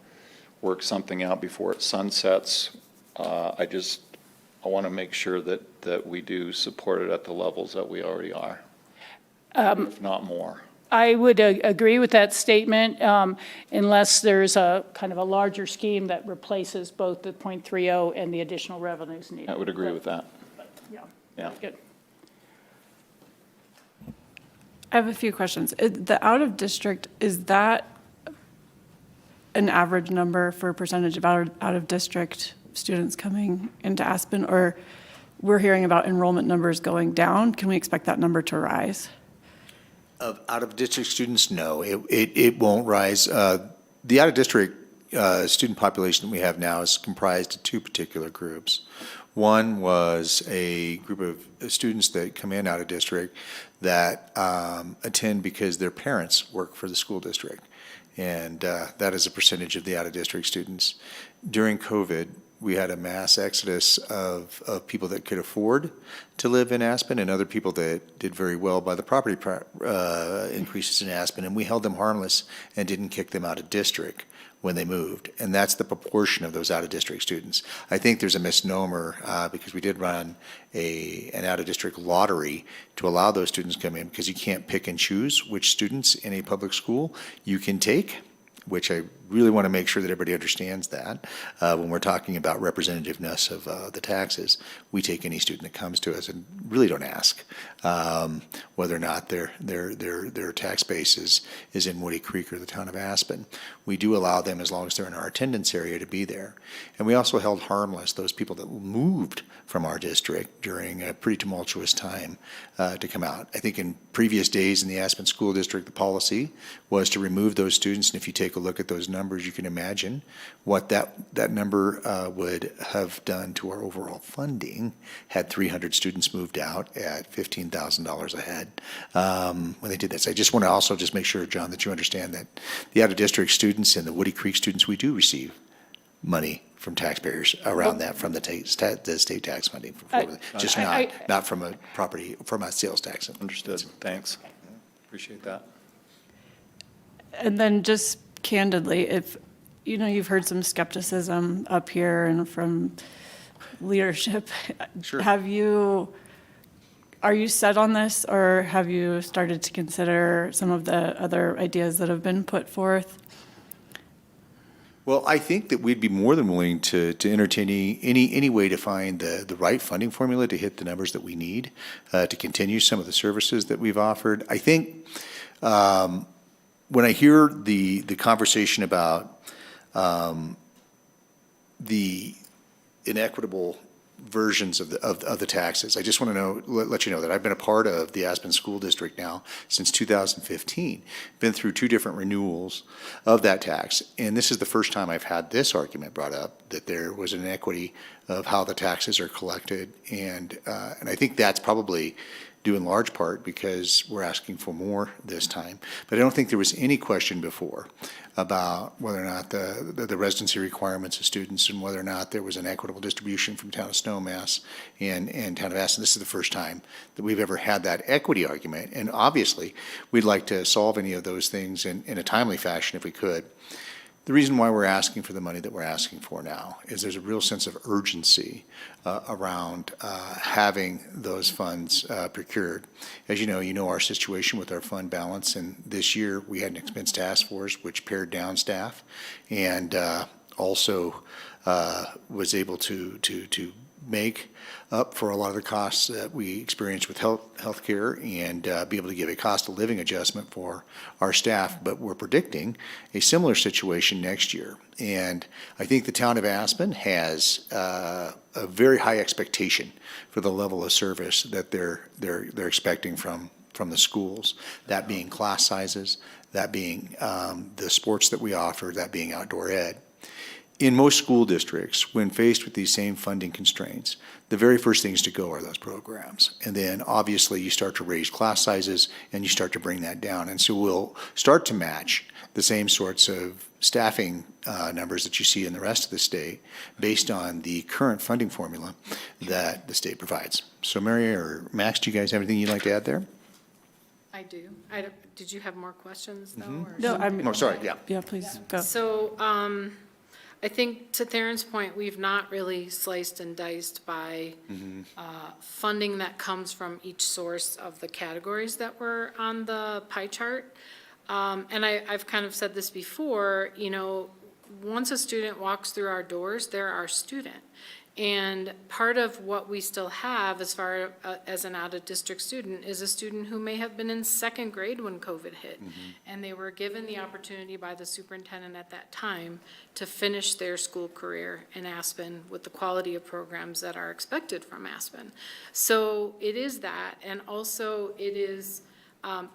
work something out before it sunsets. I want to make sure that we do support it at the levels that we already are, if not more. I would agree with that statement unless there's a kind of a larger scheme that replaces both the .30 and the additional revenues needed. I would agree with that. Yeah. Good. I have a few questions. The out-of-district, is that an average number for percentage of out-of-district students coming into Aspen? Or we're hearing about enrollment numbers going down. Can we expect that number to rise? Of out-of-district students, no, it won't rise. The out-of-district student population that we have now is comprised of two particular groups. One was a group of students that come in out of district that attend because their parents work for the school district. And that is a percentage of the out-of-district students. During COVID, we had a mass exodus of people that could afford to live in Aspen and other people that did very well by the property increases in Aspen, and we held them harmless and didn't kick them out of district when they moved. And that's the proportion of those out-of-district students. I think there's a misnomer because we did run an out-of-district lottery to allow those students to come in, because you can't pick and choose which students in a public school you can take, which I really want to make sure that everybody understands that. When we're talking about representativeness of the taxes, we take any student that comes to us and really don't ask whether or not their tax base is in Woody Creek or the town of Aspen. We do allow them, as long as they're in our attendance area, to be there. And we also held harmless those people that moved from our district during a pretty tumultuous time to come out. I think in previous days in the Aspen School District, the policy was to remove those students, and if you take a look at those numbers, you can imagine what that number would have done to our overall funding had 300 students moved out at $15,000 a head when they did that. So I just want to also just make sure, John, that you understand that the out-of-district students and the Woody Creek students, we do receive money from taxpayers around that from the state tax funding, just not from a sales tax. Understood. Thanks. Appreciate that. And then just candidly, if, you've heard some skepticism up here and from leadership. Sure. Are you set on this, or have you started to consider some of the other ideas that have been put forth? Well, I think that we'd be more than willing to entertain any way to find the right funding formula to hit the numbers that we need to continue some of the services that we've offered. I think when I hear the conversation about the inequitable versions of the taxes, I just want to let you know that I've been a part of the Aspen School District now since 2015, been through 2 different renewals of that tax, and this is the first time I've had this argument brought up, that there was an inequity of how the taxes are collected, and I think that's probably due in large part because we're asking for more this time. But I don't think there was any question before about whether or not the residency requirements of students and whether or not there was an equitable distribution from town of Snowmass and town of Aspen. This is the first time that we've ever had that equity argument. And obviously, we'd like to solve any of those things in a timely fashion if we could. The reason why we're asking for the money that we're asking for now is there's a real sense of urgency around having those funds procured. As you know our situation with our fund balance, and this year we had an expense task force which pared down staff and also was able to make up for a lot of the costs that we experienced with healthcare and be able to give a cost of living adjustment for our staff. But we're predicting a similar situation next year. And I think the town of Aspen has a very high expectation for the level of service that they're expecting from the schools, that being class sizes, that being the sports that we offer, that being outdoor ed. In most school districts, when faced with these same funding constraints, the very first things to go are those programs. And then obviously you start to raise class sizes and you start to bring that down. And so we'll start to match the same sorts of staffing numbers that you see in the rest of the state based on the current funding formula that the state provides. So Mary or Max, do you guys have anything you'd like to add there? I do. Did you have more questions, though? Or No, Oh, sorry, yeah. Yeah, please go. So I think to Theron's point, we've not really sliced and diced by funding that comes from each source of the categories that were on the pie chart. And I've kind of said this before, once a student walks through our doors, they're our student. And part of what we still have as far as an out-of-district student is a student who may have been in 2nd grade when COVID hit. And they were given the opportunity by the superintendent at that time to finish their school career in Aspen with the quality of programs that are expected from Aspen. So it is that, and also it is,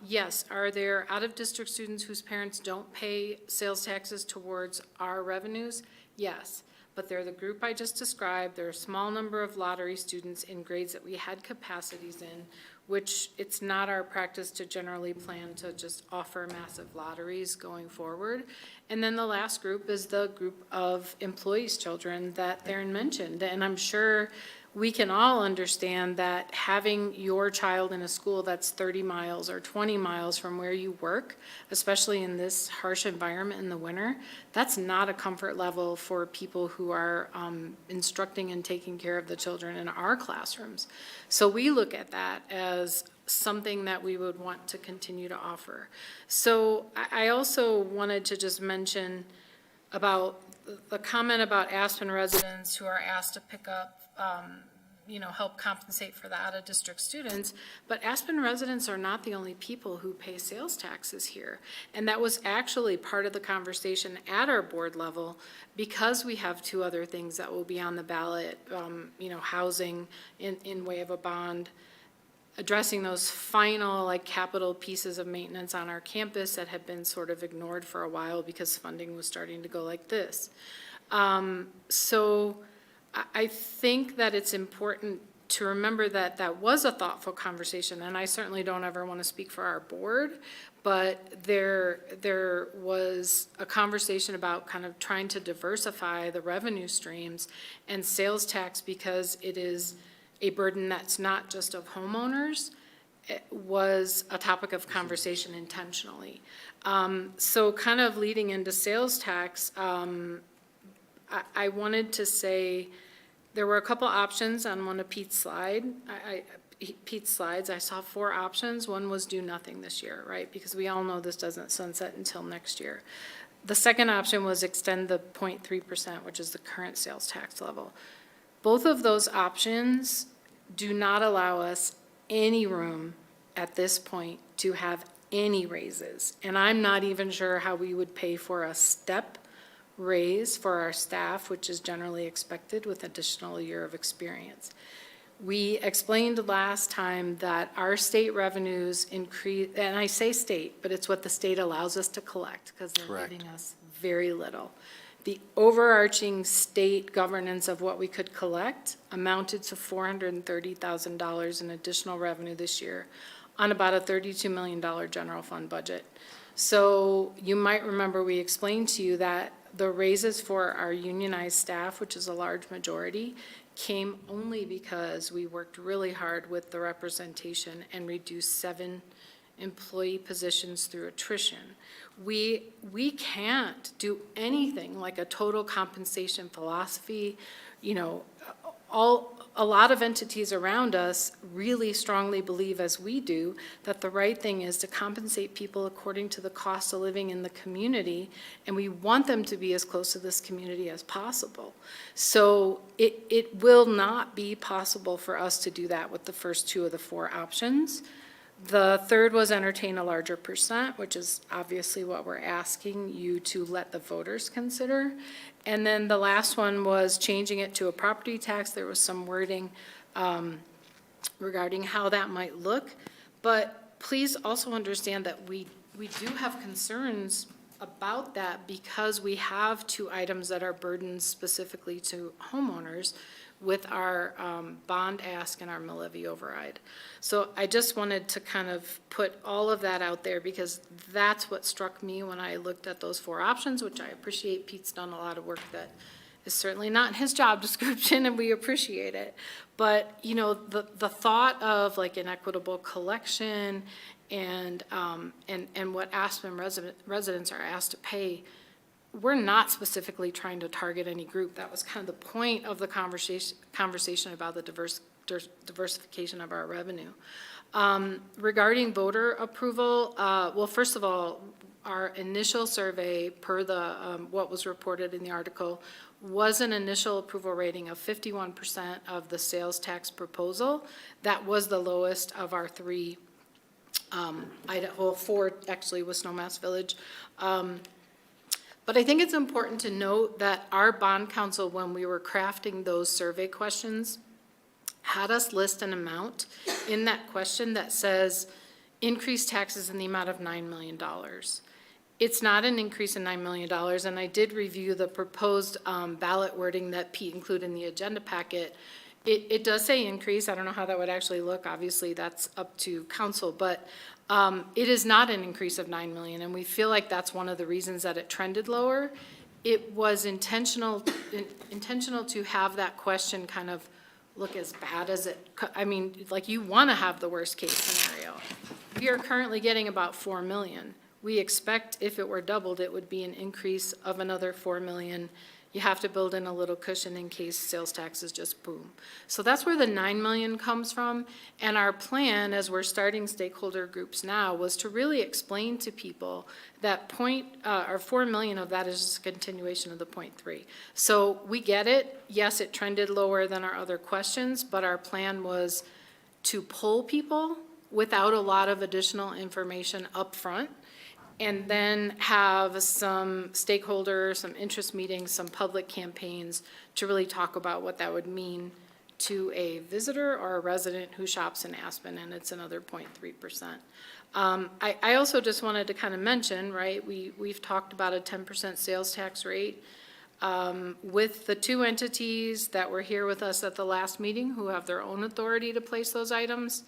yes, are there out-of-district students whose parents don't pay sales taxes towards our revenues? Yes. but they're the group I just described. They're a small number of lottery students in grades that we had capacities in, which it's not our practice to generally plan to just offer massive lotteries going forward. And then the last group is the group of employees' children that Theron mentioned. And I'm sure we can all understand that having your child in a school that's 30 miles or 20 miles from where you work, especially in this harsh environment in the winter, that's not a comfort level for people who are instructing and taking care of the children in our classrooms. So we look at that as something that we would want to continue to offer. So I also wanted to just mention about the comment about Aspen residents who are asked to pick up help compensate for the out-of-district students, but Aspen residents are not the only people who pay sales taxes here. And that was actually part of the conversation at our board level, because we have two other things that will be on the ballot, housing in way of a bond, addressing those final capital pieces of maintenance on our campus that had been sort of ignored for a while because funding was starting to go like this. So I think that it's important to remember that that was a thoughtful conversation, and I certainly don't ever want to speak for our board, but there was a conversation about kind of trying to diversify the revenue streams and sales tax, because it is a burden that's not just of homeowners. It was a topic of conversation intentionally. So kind of leading into sales tax, I wanted to say there were a couple options on one of Pete's slides. I saw 4 options. One was do nothing this year, right? Because we all know this doesn't sunset until next year. The second option was extend the 0.3%, which is the current sales tax level. Both of those options do not allow us any room at this point to have any raises. And I'm not even sure how we would pay for a step raise for our staff, which is generally expected with additional year of experience. We explained last time that our state revenues increase, and I say state, but it's what the state allows us to collect, because they're Correct. giving us very little. The overarching state governance of what we could collect amounted to $430,000 in additional revenue this year on about a $32 million general fund budget. So you might remember we explained to you that the raises for our unionized staff, which is a large majority, came only because we worked really hard with the representation and reduced 7 employee positions through attrition. We can't do anything like a total compensation philosophy. A lot of entities around us really strongly believe, as we do, that the right thing is to compensate people according to the cost of living in the community, and we want them to be as close to this community as possible. So it will not be possible for us to do that with the first 2 of the 4 options. The third was entertain a larger percent, which is obviously what we're asking you to let the voters consider. And then the last one was changing it to a property tax. There was some wording regarding how that might look. But please also understand that we do have concerns about that, because we have 2 items that are burdens specifically to homeowners with our bond ask and our mill levy override. So I just wanted to kind of put all of that out there, because that's what struck me when I looked at those 4 options, which I appreciate. Pete's done a lot of work that is certainly not in his job description, and we appreciate it. But, the thought of an equitable collection and what Aspen residents are asked to pay, we're not specifically trying to target any group. That was kind of the point of the conversation about the diversification of our revenue. Regarding voter approval, well, first of all, our initial survey, per the what was reported in the article, was an initial approval rating of 51% of the sales tax proposal. That was the lowest of our 3 4 actually with Snowmass Village. But I think it's important to note that our bond counsel, when we were crafting those survey questions, had us list an amount in that question that says increased taxes in the amount of $9 million. It's not an increase in $9 million, and I did review the proposed ballot wording that Pete included in the agenda packet. It does say increase. I don't know how that would actually look. Obviously, that's up to council, but it is not an increase of 9 million, and we feel like that's one of the reasons that it trended lower. It was intentional to have that question kind of look as bad as it, I mean, like you want to have the worst case scenario. We are currently getting about 4 million. We expect if it were doubled, it would be an increase of another 4 million. You have to build in a little cushion in case sales taxes just boom. So that's where the 9 million comes from. And our plan, as we're starting stakeholder groups now, was to really explain to people that 4 million of that is just a continuation of the 0.3. So we get it. Yes, it trended lower than our other questions, but our plan was to pull people without a lot of additional information up front, and then have some stakeholders, some interest meetings, some public campaigns to really talk about what that would mean to a visitor or a resident who shops in Aspen, and it's another 0.3%. I also just wanted to kind of mention, right, we've talked about a 10% sales tax rate. With the two entities that were here with us at the last meeting who have their own authority to place those items,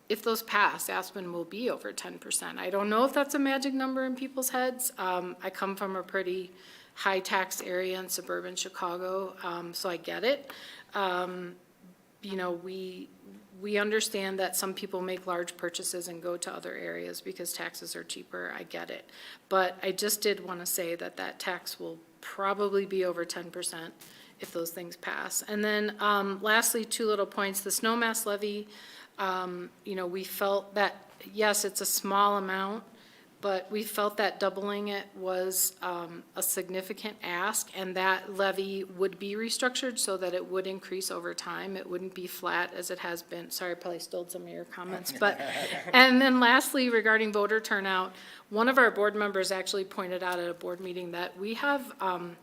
if those pass, Aspen will be over 10%. I don't know if that's a magic number in people's heads. I come from a pretty high tax area in suburban Chicago, so I get it. You know, we understand that some people make large purchases and go to other areas because taxes are cheaper. I get it. But I just did want to say that that tax will probably be over 10% if those things pass. And then lastly, two little points. The snowmass levy, you know, we felt that, yes, it's a small amount, but we felt that doubling it was a significant ask, and that levy would be restructured so that it would increase over time. It wouldn't be flat as it has been. Sorry, I probably stole some of your comments. But, and then lastly, regarding voter turnout, one of our board members actually pointed out at a board meeting that we have,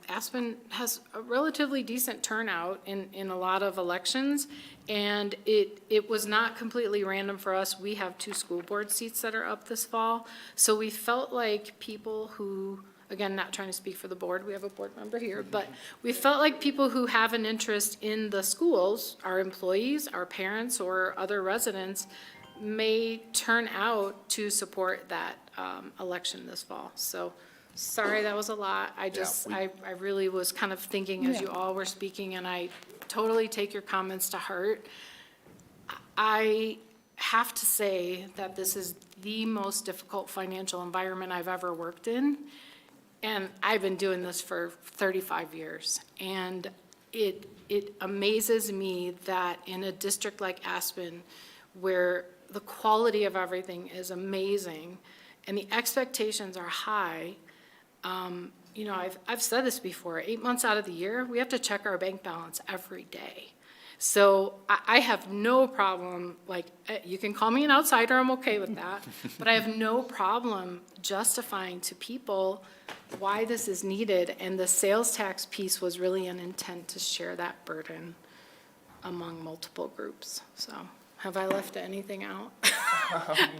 Aspen has a relatively decent turnout in a lot of elections, and it was not completely random for us. We have 2 school board seats that are up this fall, so we felt like people who, again, not trying to speak for the board, we have a board member here, but we felt like people who have an interest in the schools, our employees, our parents, or other residents, may turn out to support that election this fall. So sorry, that was a lot. I just, I really was kind of thinking as you all were speaking, and I totally take your comments to heart. I have to say that this is the most difficult financial environment I've ever worked in. And I've been doing this for 35 years. And it amazes me that in a district like Aspen, where the quality of everything is amazing and the expectations are high, you know, I've said this before, 8 months out of the year, we have to check our bank balance every day. So I have no problem, like, you can call me an outsider, I'm okay with that, but I have no problem justifying to people why this is needed, and the sales tax piece was really an intent to share that burden among multiple groups. So have I left anything out?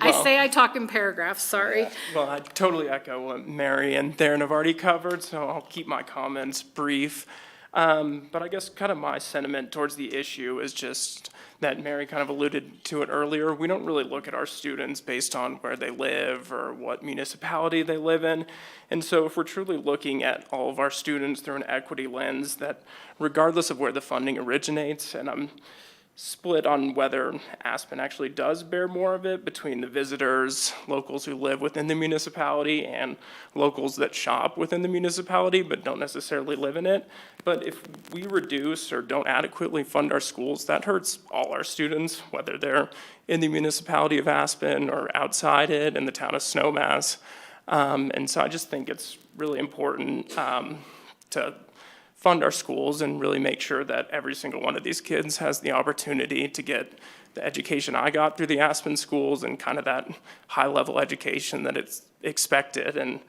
I say I talk in paragraphs, sorry. Well, I totally echo what Mary and Theron have already covered, so I'll keep my comments brief. But I guess kind of my sentiment towards the issue is just that Mary kind of alluded to it earlier. We don't really look at our students based on where they live or what municipality they live in. And so if we're truly looking at all of our students through an equity lens, that regardless of where the funding originates, and I'm split on whether Aspen actually does bear more of it between the visitors, locals who live within the municipality, and locals that shop within the municipality but don't necessarily live in it. But if we reduce or don't adequately fund our schools, that hurts all our students, whether they're in the municipality of Aspen or outside it in the town of Snowmass. And so I just think it's really important to fund our schools and really make sure that every single one of these kids has the opportunity to get the education I got through the Aspen schools and kind of that high-level education that it's expected. And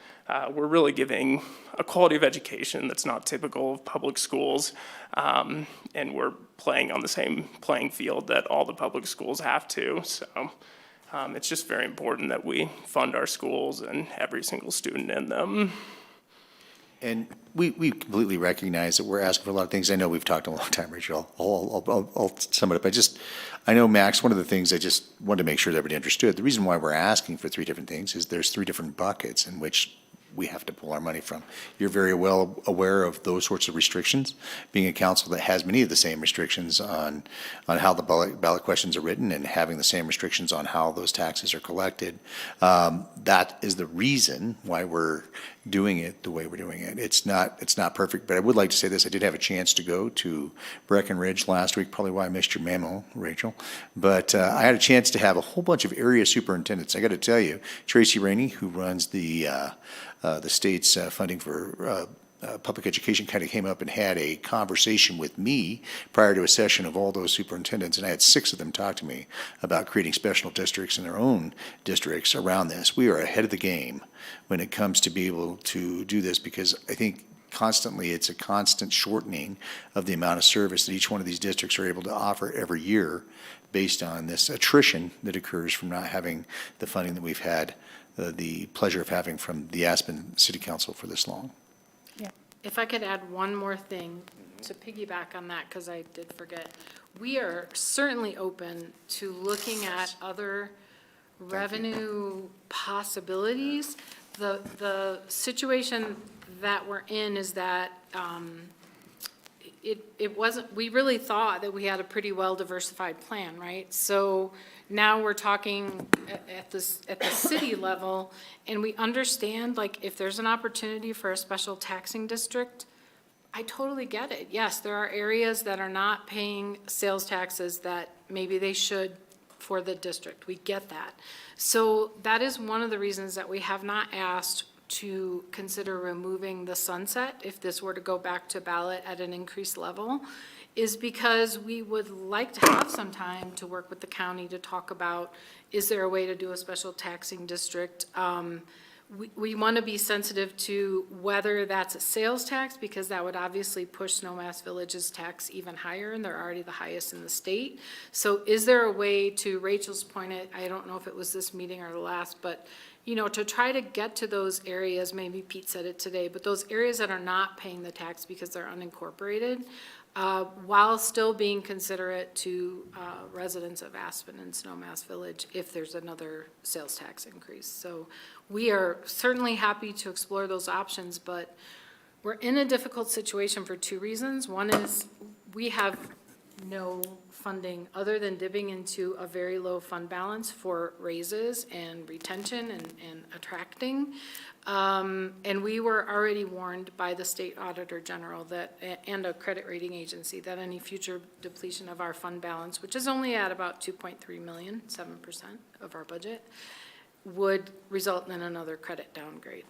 we're really giving a quality of education that's not typical of public schools. And we're playing on the same playing field that all the public schools have to. So It's just very important that we fund our schools and every single student in them. And we completely recognize that we're asking for a lot of things. I know we've talked a long time, Rachel. I'll sum it up. I know, Max, one of the things I just wanted to make sure that everybody understood, the reason why we're asking for 3 different things is there's 3 different buckets in which we have to pull our money from. You're very well aware of those sorts of restrictions, being a council that has many of the same restrictions on how the ballot questions are written and having the same restrictions on how those taxes are collected. That is the reason why we're doing it the way we're doing it. It's not perfect, but I would like to say this. I did have a chance to go to Breckenridge last week, probably why I missed your memo, Rachel. But I had a chance to have a whole bunch of area superintendents. I got to tell you, Tracy Rainey, who runs the state's funding for public education, kind of came up and had a conversation with me prior to a session of all those superintendents, and I had 6 of them talk to me about creating special districts in their own districts around this. We are ahead of the game when it comes to be able to do this, because I think constantly it's a constant shortening of the amount of service that each one of these districts are able to offer every year based on this attrition that occurs from not having the funding that we've had the pleasure of having from the Aspen City Council for this long. If I could add one more thing to piggyback on that, because I did forget. We are certainly open to looking at other revenue possibilities. The situation that we're in is that it wasn't, we really thought that we had a pretty well-diversified plan, right? So now we're talking at the city level, and we understand, like, if there's an opportunity for a special taxing district, I totally get it. Yes, there are areas that are not paying sales taxes that maybe they should for the district. We get that. So that is one of the reasons that we have not asked to consider removing the sunset if this were to go back to ballot at an increased level, is because we would like to have some time to work with the county to talk about, is there a way to do a special taxing district? We want to be sensitive to whether that's a sales tax, because that would obviously push Snowmass Village's tax even higher, and they're already the highest in the state. So is there a way, to Rachel's point, I don't know if it was this meeting or the last, but to try to get to those areas, maybe Pete said it today, but those areas that are not paying the tax because they're unincorporated, while still being considerate to residents of Aspen and Snowmass Village if there's another sales tax increase. So we are certainly happy to explore those options, but we're in a difficult situation for 2 reasons. One is we have no funding other than dipping into a very low fund balance for raises and retention and attracting. And we were already warned by the state auditor general that, and a credit rating agency, that any future depletion of our fund balance, which is only at about 2.3 million, 7% of our budget, would result in another credit downgrade.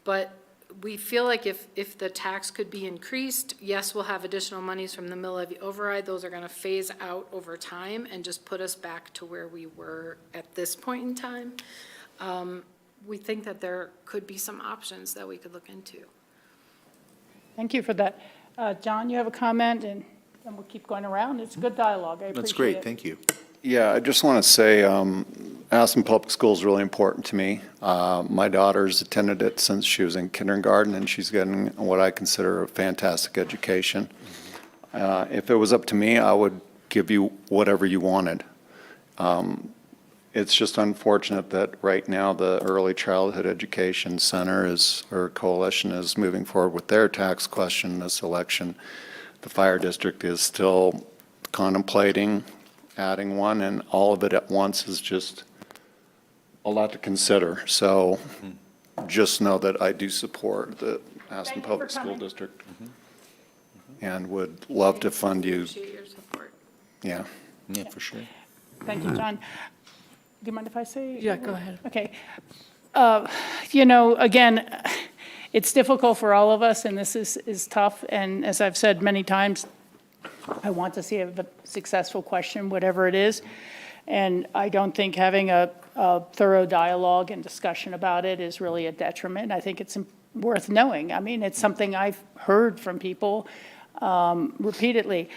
But we feel like if the tax could be increased, yes, we'll have additional monies from the mill levy override. Those are going to phase out over time and just put us back to where we were at this point in time. We think that there could be some options that we could look into. Thank you for that. John, you have a comment, and we'll keep going around. It's a good dialogue. I appreciate it. That's great, thank you. Yeah, I just want to say Aspen Public School is really important to me. My daughter's attended it since she was in kindergarten, and she's getting what I consider a fantastic education. If it was up to me, I would give you whatever you wanted. It's just unfortunate that right now the Early Childhood Education Center or Coalition is moving forward with their tax question this election. The fire district is still contemplating adding one, and all of it at once is just a lot to consider. So just know that I do support the Aspen Public School District and would love to fund you. Appreciate your support. Yeah. Yeah, for sure. Thank you, John. Do you mind if I say? Yeah, go ahead. Okay. Again, it's difficult for all of us, and this is tough. And as I've said many times, I want to see a successful question, whatever it is. And I don't think having a thorough dialogue and discussion about it is really a detriment. I think it's worth knowing. I mean, it's something I've heard from people repeatedly.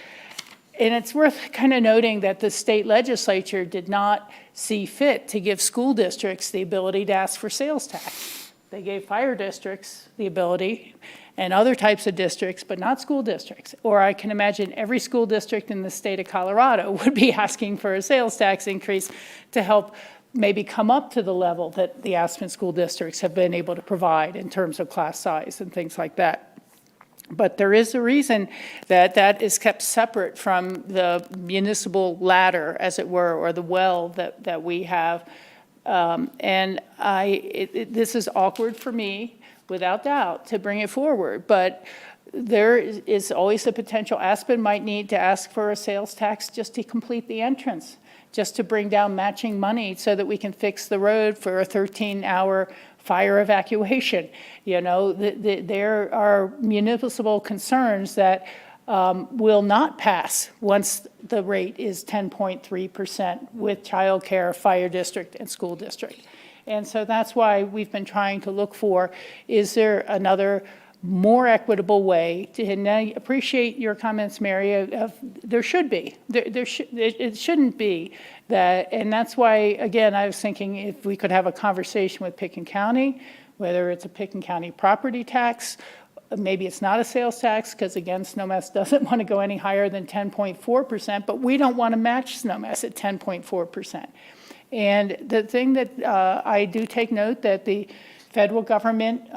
And it's worth kind of noting that the state legislature did not see fit to give school districts the ability to ask for sales tax. They gave fire districts the ability and other types of districts, but not school districts. Or I can imagine every school district in the state of Colorado would be asking for a sales tax increase to help maybe come up to the level that the Aspen school districts have been able to provide in terms of class size and things like that. But there is a reason that that is kept separate from the municipal ladder, as it were, or the well that we have. And this is awkward for me, without doubt, to bring it forward. But there is always the potential. Aspen might need to ask for a sales tax just to complete the entrance, just to bring down matching money so that we can fix the road for a 13-hour fire evacuation. You know, there are municipal concerns that will not pass once the rate is 10.3% with childcare, fire district, and school district. And so that's why we've been trying to look for, is there another more equitable way to, and I appreciate your comments, Mary, of there should be. It shouldn't be that, and that's why, again, I was thinking if we could have a conversation with Picken County, whether it's a Picken County property tax, maybe it's not a sales tax, because again, Snowmass doesn't want to go any higher than 10.4%, but we don't want to match Snowmass at 10.4%. And the thing that I do take note that the federal government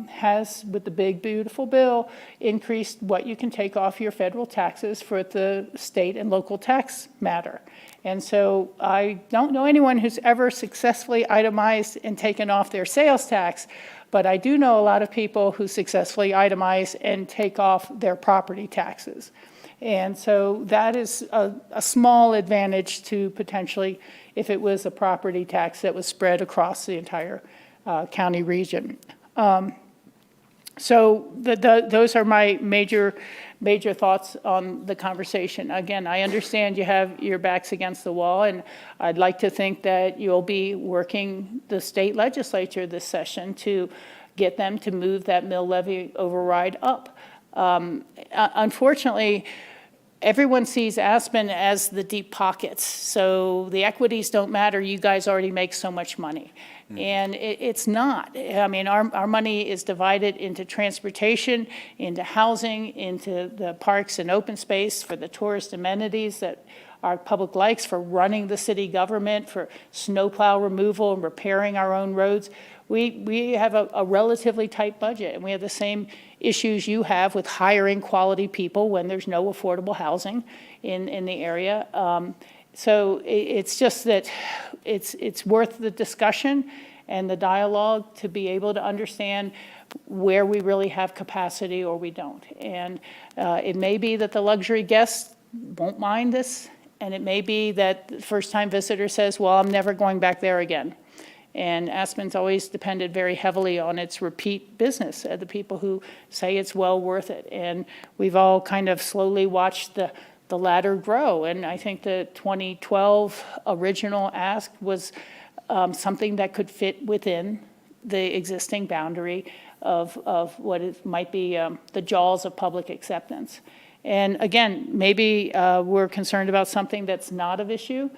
has, with the big, beautiful bill, increased what you can take off your federal taxes for the state and local tax matter. And so I don't know anyone who's ever successfully itemized and taken off their sales tax, but I do know a lot of people who successfully itemize and take off their property taxes. And so that is a small advantage to potentially, if it was a property tax that was spread across the entire county region. So those are my major thoughts on the conversation. Again, I understand you have your backs against the wall, and I'd like to think that you'll be working the state legislature this session to get them to move that mill levy override up. Unfortunately, everyone sees Aspen as the deep pockets, so the equities don't matter. You guys already make so much money. And it's not. I mean, our money is divided into transportation, into housing, into the parks and open space for the tourist amenities that our public likes, for running the city government, for snowplow removal and repairing our own roads. We have a relatively tight budget, and we have the same issues you have with hiring quality people when there's no affordable housing in the area. So it's just that it's worth the discussion and the dialogue to be able to understand where we really have capacity or we don't. And it may be that the luxury guest won't mind this, and it may be that the first-time visitor says, well, I'm never going back there again. And Aspen's always depended very heavily on its repeat business, the people who say it's well worth it. And we've all kind of slowly watched the ladder grow. And I think the 2012 original ask was something that could fit within the existing boundary of what it might be the jaws of public acceptance. And again, maybe we're concerned about something that's not of issue,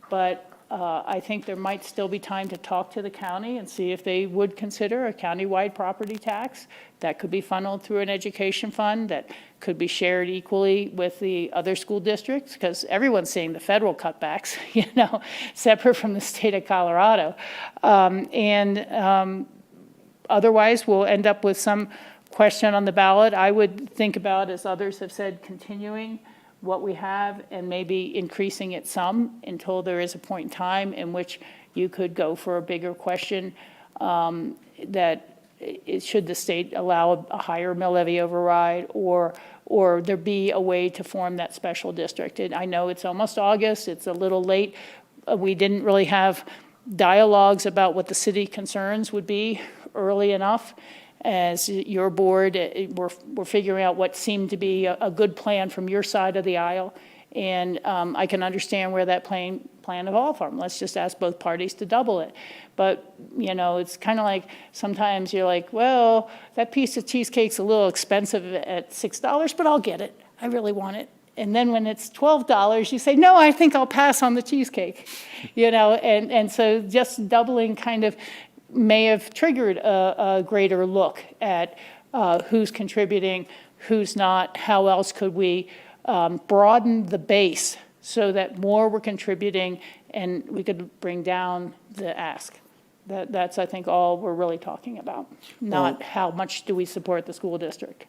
but I think there might still be time to talk to the county and see if they would consider a countywide property tax that could be funneled through an education fund, that could be shared equally with the other school districts, because everyone's seeing the federal cutbacks, you know, separate from the state of Colorado. Otherwise, we'll end up with some question on the ballot. I would think about, as others have said, continuing what we have and maybe increasing it some until there is a point in time in which you could go for a bigger question that should the state allow a higher mill levy override, or there be a way to form that special district. And I know it's almost August, it's a little late. We didn't really have dialogues about what the city concerns would be early enough. As your board, we're figuring out what seemed to be a good plan from your side of the aisle. And I can understand where that plan evolved from. Let's just ask both parties to double it. But, you know, it's kind of like sometimes you're like, well, that piece of cheesecake's a little expensive at $6, but I'll get it. I really want it. And then when it's $12, you say, no, I think I'll pass on the cheesecake, and so just doubling kind of may have triggered a greater look at who's contributing, who's not, how else could we broaden the base so that more were contributing and we could bring down the ask. That's, I think, all we're really talking about, not how much do we support the school district.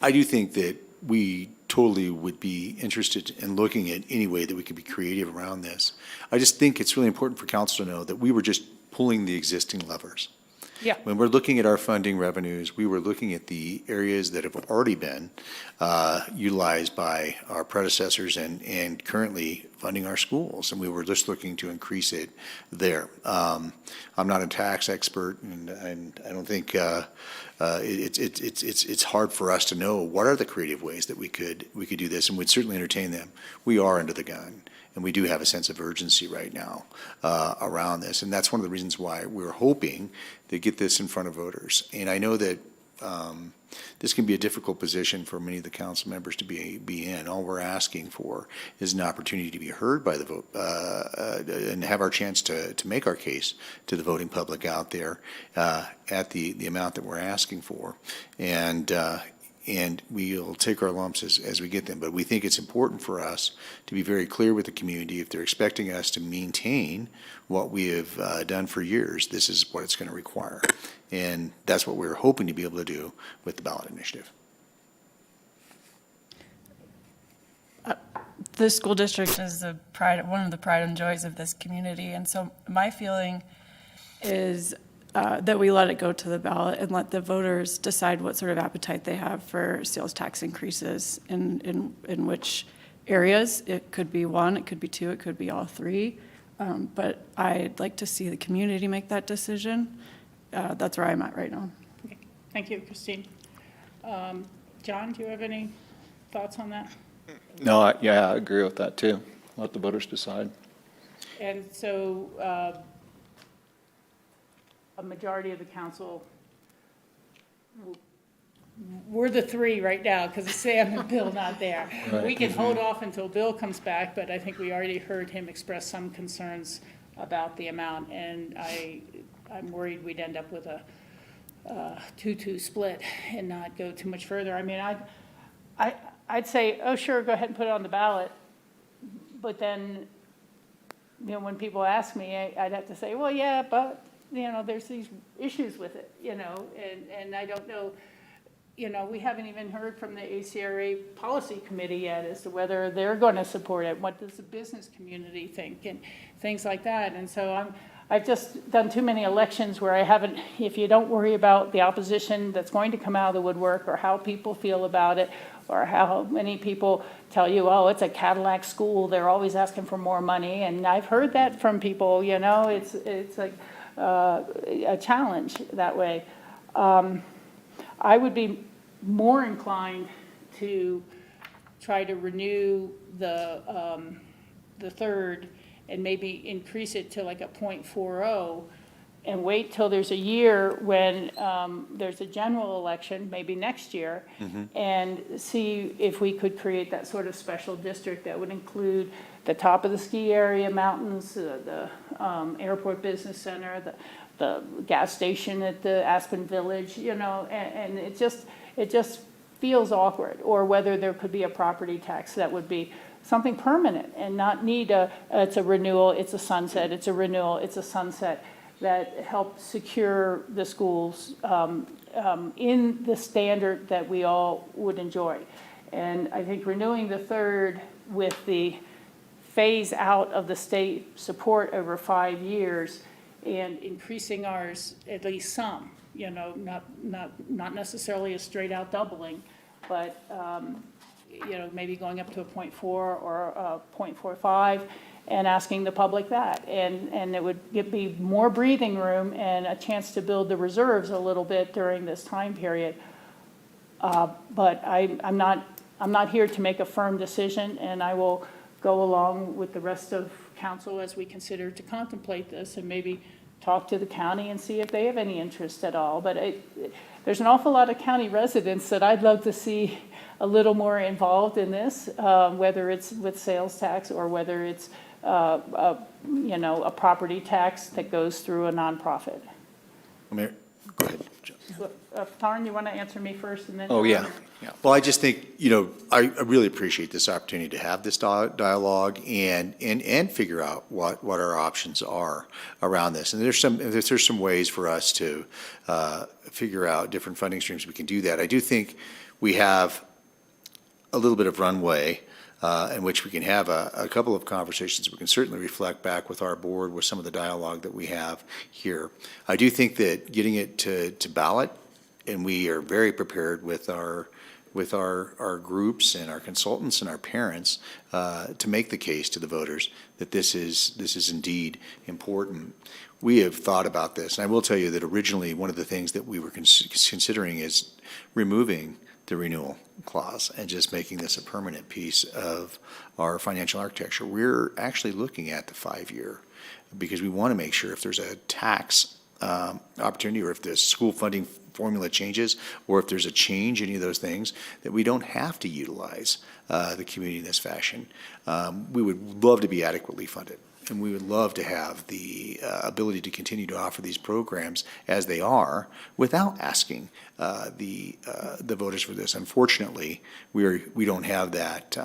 I do think that we totally would be interested in looking at any way that we could be creative around this. I just think it's really important for council to know that we were just pulling the existing levers. Yeah. When we're looking at our funding revenues, we were looking at the areas that have already been utilized by our predecessors and currently funding our schools, and we were just looking to increase it there. I'm not a tax expert, and I don't think it's hard for us to know what are the creative ways that we could do this, and we'd certainly entertain them. We are under the gun. And we do have a sense of urgency right now around this. And that's one of the reasons why we're hoping to get this in front of voters. And I know that this can be a difficult position for many of the council members to be in. All we're asking for is an opportunity to be heard by the vote and have our chance to make our case to the voting public out there at the amount that we're asking for. And we'll take our lumps as we get them. But we think it's important for us to be very clear with the community. If they're expecting us to maintain what we have done for years, this is what it's going to require. And that's what we're hoping to be able to do with the ballot initiative. The school district is one of the pride and joys of this community. And so my feeling is that we let it go to the ballot and let the voters decide what sort of appetite they have for sales tax increases in which areas. It could be one, it could be two, it could be all three. But I'd like to see the community make that decision. That's where I'm at right now. Okay. Thank you, Christine. John, do you have any thoughts on that? No, I agree with that too. Let the voters decide. And so a majority of the council, we're the three right now because of Sam and Bill not there. Right. We can hold off until Bill comes back, but I think we already heard him express some concerns about the amount, and I'm worried we'd end up with a 2-2 split and not go too much further. I mean, I'd say, oh, sure, go ahead and put it on the ballot, but then, when people ask me, I'd have to say, well, yeah, but there's these issues with it, and I don't know, we haven't even heard from the ACRA policy committee yet as to whether they're going to support it. What does the business community think and things like that? And so I've just done too many elections where I haven't, if you don't worry about the opposition that's going to come out of the woodwork or how people feel about it or how many people tell you, oh, it's a Cadillac school, they're always asking for more money. And I've heard that from people, it's like, a challenge that way. I would be more inclined to try to renew the third and maybe increase it to like a 0.40 and wait till there's a year when there's a general election, maybe next year, and see if we could create that sort of special district that would include the top of the ski area, mountains, the airport business center, the gas station at the Aspen Village, and it just feels awkward. Or whether there could be a property tax that would be something permanent and not need it's a renewal, it's a sunset, it's a renewal, it's a sunset, that help secure the schools in the standard that we all would enjoy. And I think renewing the third with the phase out of the state support over 5 years and increasing ours at least some, not necessarily a straight out doubling, but maybe going up to a 0.4 or a 0.45 and asking the public that. And it would be more breathing room and a chance to build the reserves a little bit during this time period. But I'm not here to make a firm decision, and I will go along with the rest of council as we consider to contemplate this and maybe talk to the county and see if they have any interest at all. But there's an awful lot of county residents that I'd love to see a little more involved in this, whether it's with sales tax or whether it's, a property tax that goes through a nonprofit. Mayor, go ahead, Joe. Taryn, you want to answer me first and then? Oh, yeah. Well, I just think, I really appreciate this opportunity to have this dialogue and figure out what our options are around this. And there's some ways for us to figure out different funding streams we can do that. I do think we have a little bit of runway in which we can have a couple of conversations. We can certainly reflect back with our board with some of the dialogue that we have here. I do think that getting it to ballot, and we are very prepared with our groups and our consultants and our parents to make the case to the voters that this is indeed important. We have thought about this, and I will tell you that originally one of the things that we were considering is removing the renewal clause and just making this a permanent piece of our financial architecture. We're actually looking at the 5-year because we want to make sure if there's a tax opportunity or if the school funding formula changes or if there's a change, any of those things, that we don't have to utilize the community in this fashion. We would love to be adequately funded. And we would love to have the ability to continue to offer these programs as they are without asking the voters for this. Unfortunately, we don't have that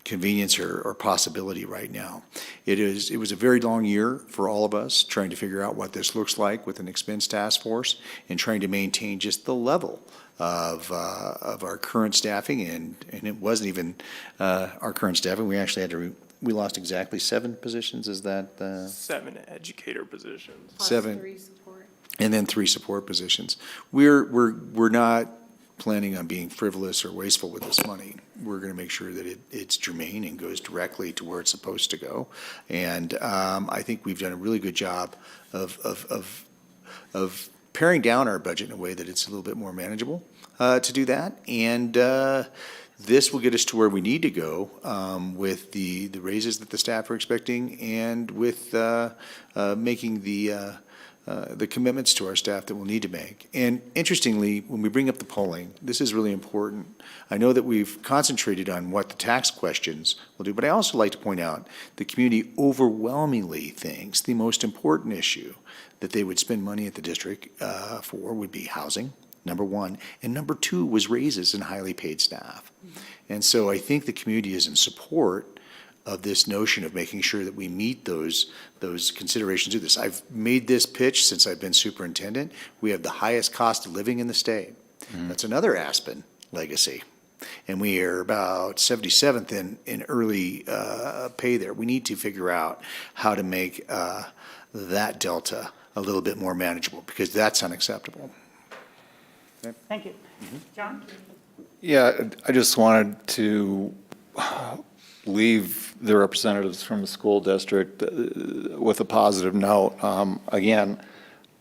convenience or possibility right now. It was a very long year for all of us trying to figure out what this looks like with an expense task force and trying to maintain just the level of our current staffing, and it wasn't even our current staffing. We actually we lost exactly 7 positions. Is that 7 educator positions. Plus 7, 3 support. and then 3 support positions. We're not planning on being frivolous or wasteful with this money. We're going to make sure that it's germane and goes directly to where it's supposed to go. And I think we've done a really good job of paring down our budget in a way that it's a little bit more manageable to do that. And this will get us to where we need to go with the raises that the staff are expecting and with making the commitments to our staff that we'll need to make. And interestingly, when we bring up the polling, this is really important. I know that we've concentrated on what the tax questions will do, but I also like to point out the community overwhelmingly thinks the most important issue that they would spend money at the district for would be housing, number 1, and number 2 was raises in highly paid staff. And so I think the community is in support of this notion of making sure that we meet those considerations of this. I've made this pitch since I've been superintendent. We have the highest cost of living in the state. That's another Aspen legacy. And we are about 77th in early pay there. We need to figure out how to make that delta a little bit more manageable because that's unacceptable. Thank you. John? Yeah, I just wanted to leave the representatives from the school district with a positive note. Again,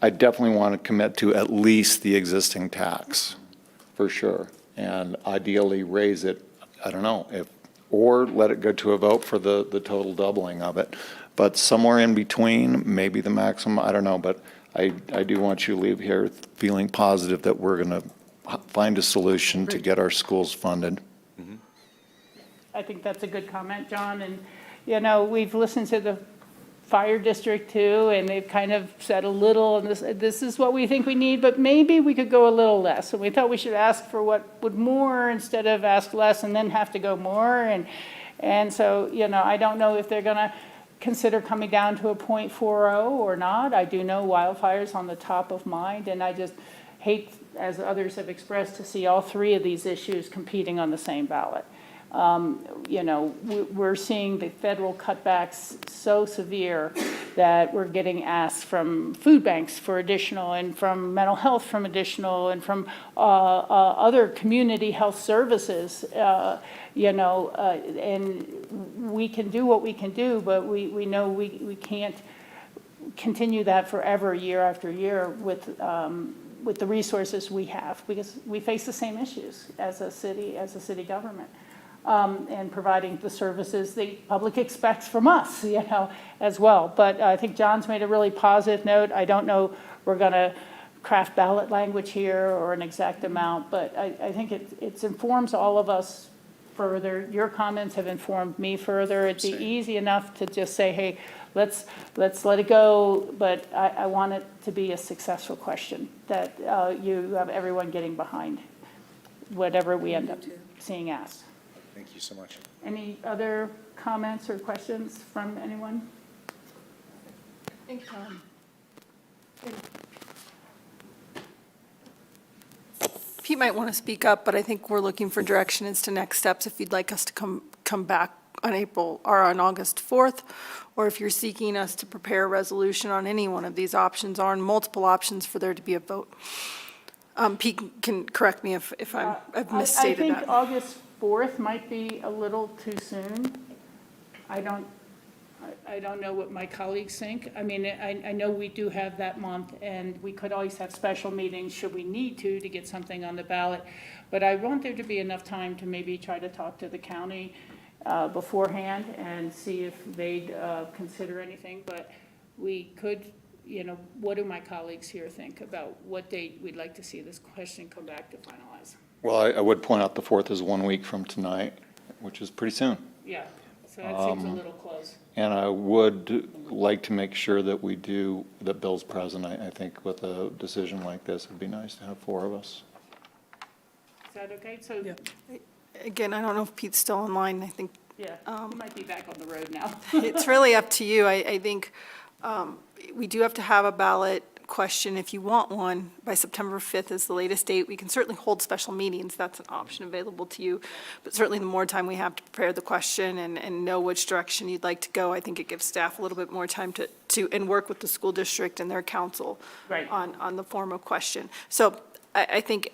I definitely want to commit to at least the existing tax, for sure, and ideally raise it, I don't know, or let it go to a vote for the total doubling of it. But somewhere in between, maybe the maximum, I don't know, but I do want you to leave here feeling positive that we're going to find a solution to get our schools funded. I think that's a good comment, John. And, we've listened to the fire district too, and they've kind of said a little, and this is what we think we need, but maybe we could go a little less. So we thought we should ask for what would more instead of ask less and then have to go more. And so, I don't know if they're going to consider coming down to a 0.40 or not. I do know wildfires on the top of mind, and I just hate, as others have expressed, to see all 3 of these issues competing on the same ballot. We're seeing the federal cutbacks so severe that we're getting asked from food banks for additional and from mental health from additional and from other community health services, and we can do what we can do, but we know we can't continue that forever, year after year with the resources we have, because we face the same issues as a city government. and providing the services the public expects from us, as well. But I think John's made a really positive note. I don't know we're going to craft ballot language here or an exact amount, but I think it informs all of us further. Your comments have informed me further. It'd be easy enough to just say, hey, let's let it go, but I want it to be a successful question that you have everyone getting behind, whatever we end up seeing asked. Thank you so much. Any other comments or questions from anyone? Thank you. Pete might want to speak up, but I think we're looking for direction as to next steps if you'd like us to come back on August 4th, or if you're seeking us to prepare a resolution on any one of these options, or on multiple options for there to be a vote. Pete can correct me if I've misstated I that. think August 4th might be a little too soon. I don't know what my colleagues think. I mean, I know we do have that month, and we could always have special meetings should we need to get something on the ballot. But I want there to be enough time to maybe try to talk to the county beforehand and see if they'd consider anything. But we could, what do my colleagues here think about what date we'd like to see this question come back to finalize? Well, I would point out the 4th is 1 week from tonight, which is pretty soon. Yeah, so that seems a little close. And I would like to make sure that that Bill's present. I think with a decision like this, it'd be nice to have 4 of us. Is that okay? So, Again, I don't know if Pete's still online. I think yeah, you might be back on the road now. it's really up to you. I think we do have to have a ballot question if you want one by September 5th is the latest date. We can certainly hold special meetings. That's an option available to you. But certainly the more time we have to prepare the question and know which direction you'd like to go, I think it gives staff a little bit more time to and work with the school district and their council Right. on the form of question. So I think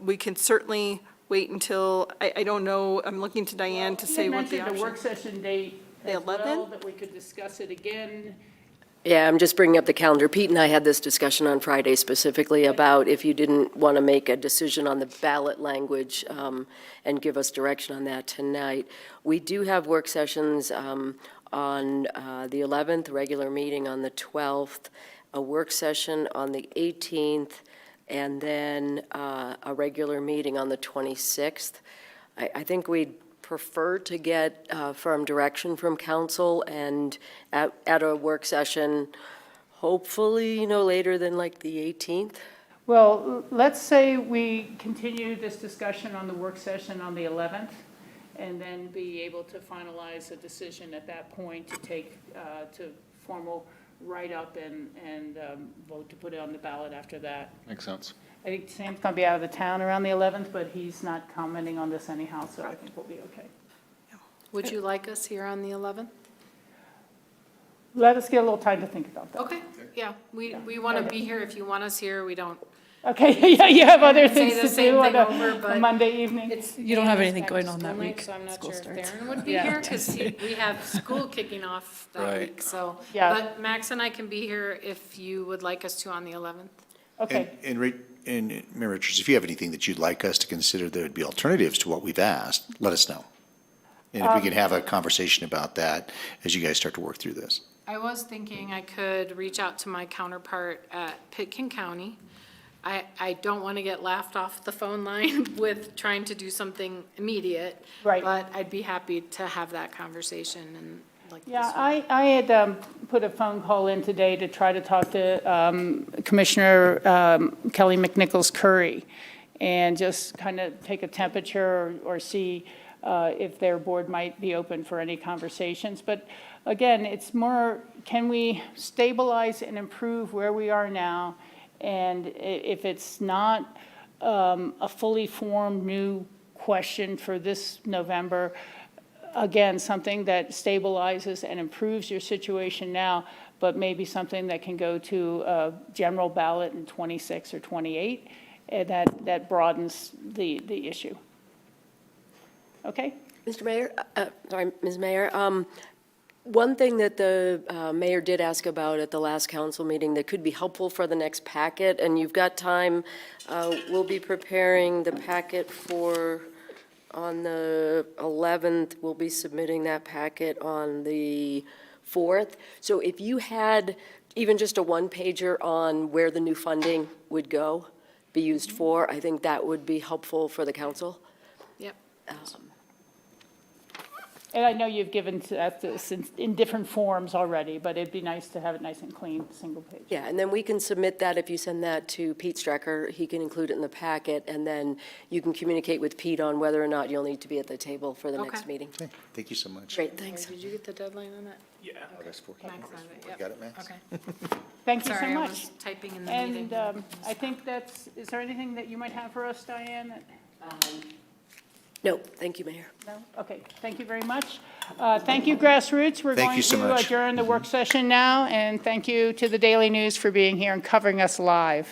we can certainly wait until, I don't know, I'm looking to Diane to say what the You had mentioned a work option. session date The as well, 11th? that we could discuss it again. Yeah, I'm just bringing up the calendar. Pete and I had this discussion on Friday specifically about if you didn't want to make a decision on the ballot language and give us direction on that tonight. We do have work sessions on the 11th, regular meeting on the 12th, a work session on the 18th, and then a regular meeting on the 26th. I think we'd prefer to get firm direction from council and at a work session, hopefully, later than like the 18th. Well, let's say we continue this discussion on the work session on the 11th, and then be able to finalize a decision at that point to take to formal write-up and vote to put it on the ballot after that. Makes sense. I think Sam's going to be out of the town around the 11th, but he's not commenting on this anyhow, so I think we'll be okay. Would you like us here on the 11th? Let us get a little time to think about that. Okay, yeah, we want to be here. If you want us here, we don't. Okay, yeah, you have other Say things the to same do on thing over, a but Monday evening. It's You don't have Darren's anything back going to on school that night, week. so I'm not School sure if starts. Darren would be Yeah. here because we have school kicking off that Right. week, so. Yeah. But Max and I can be here if you would like us to on the 11th. Okay, And Mayor Richards, if you have anything that you'd like us to consider that would be alternatives to what we've asked, let us know. And if we can have a conversation about that as you guys start to work through this. I was thinking I could reach out to my counterpart at Pitkin County. I don't want to get laughed off the phone line with trying to do something immediate. Right. But I'd be happy to have that conversation and like. yeah, this one. I had put a phone call in today to try to talk to Commissioner Kelly McNichols Curry and just kind of take a temperature or see if their board might be open for any conversations. But again, it's more, can we stabilize and improve where we are now? And if it's not a fully formed new question for this November, again, something that stabilizes and improves your situation now, but maybe something that can go to a general ballot in 26 or 28, and that broadens the issue. Okay? Mr. Mayor, Ms. Mayor, one thing that the mayor did ask about at the last council meeting that could be helpful for the next packet, and you've got time, we'll be preparing the packet for on the 11th. We'll be submitting that packet on the 4th. So if you had even just a one-pager on where the new funding would go, be used for, I think that would be helpful for the council. Yep. And I know you've given us in different forms already, but it'd be nice to have it nice and clean, single page. Yeah, and then we can submit that, if you send that to Pete Strecker, he can include it in the packet, and then you can communicate with Pete on whether or not you'll need to be at the table for the next Okay. meeting. Okay, thank you so much. Great, thanks. Did you get the deadline on that? Yeah. Max on it, yep. Got it, Max? Okay. Thank you so Sorry, I much. was typing in the And meeting. I think is there anything that you might have for us, Diane? No, thank you, Mayor. No? Okay, thank you very much. Thank you, Grassroots. We're Thank going you so to much. adjourn the work session now, and thank you to the Daily News for being here and covering us live.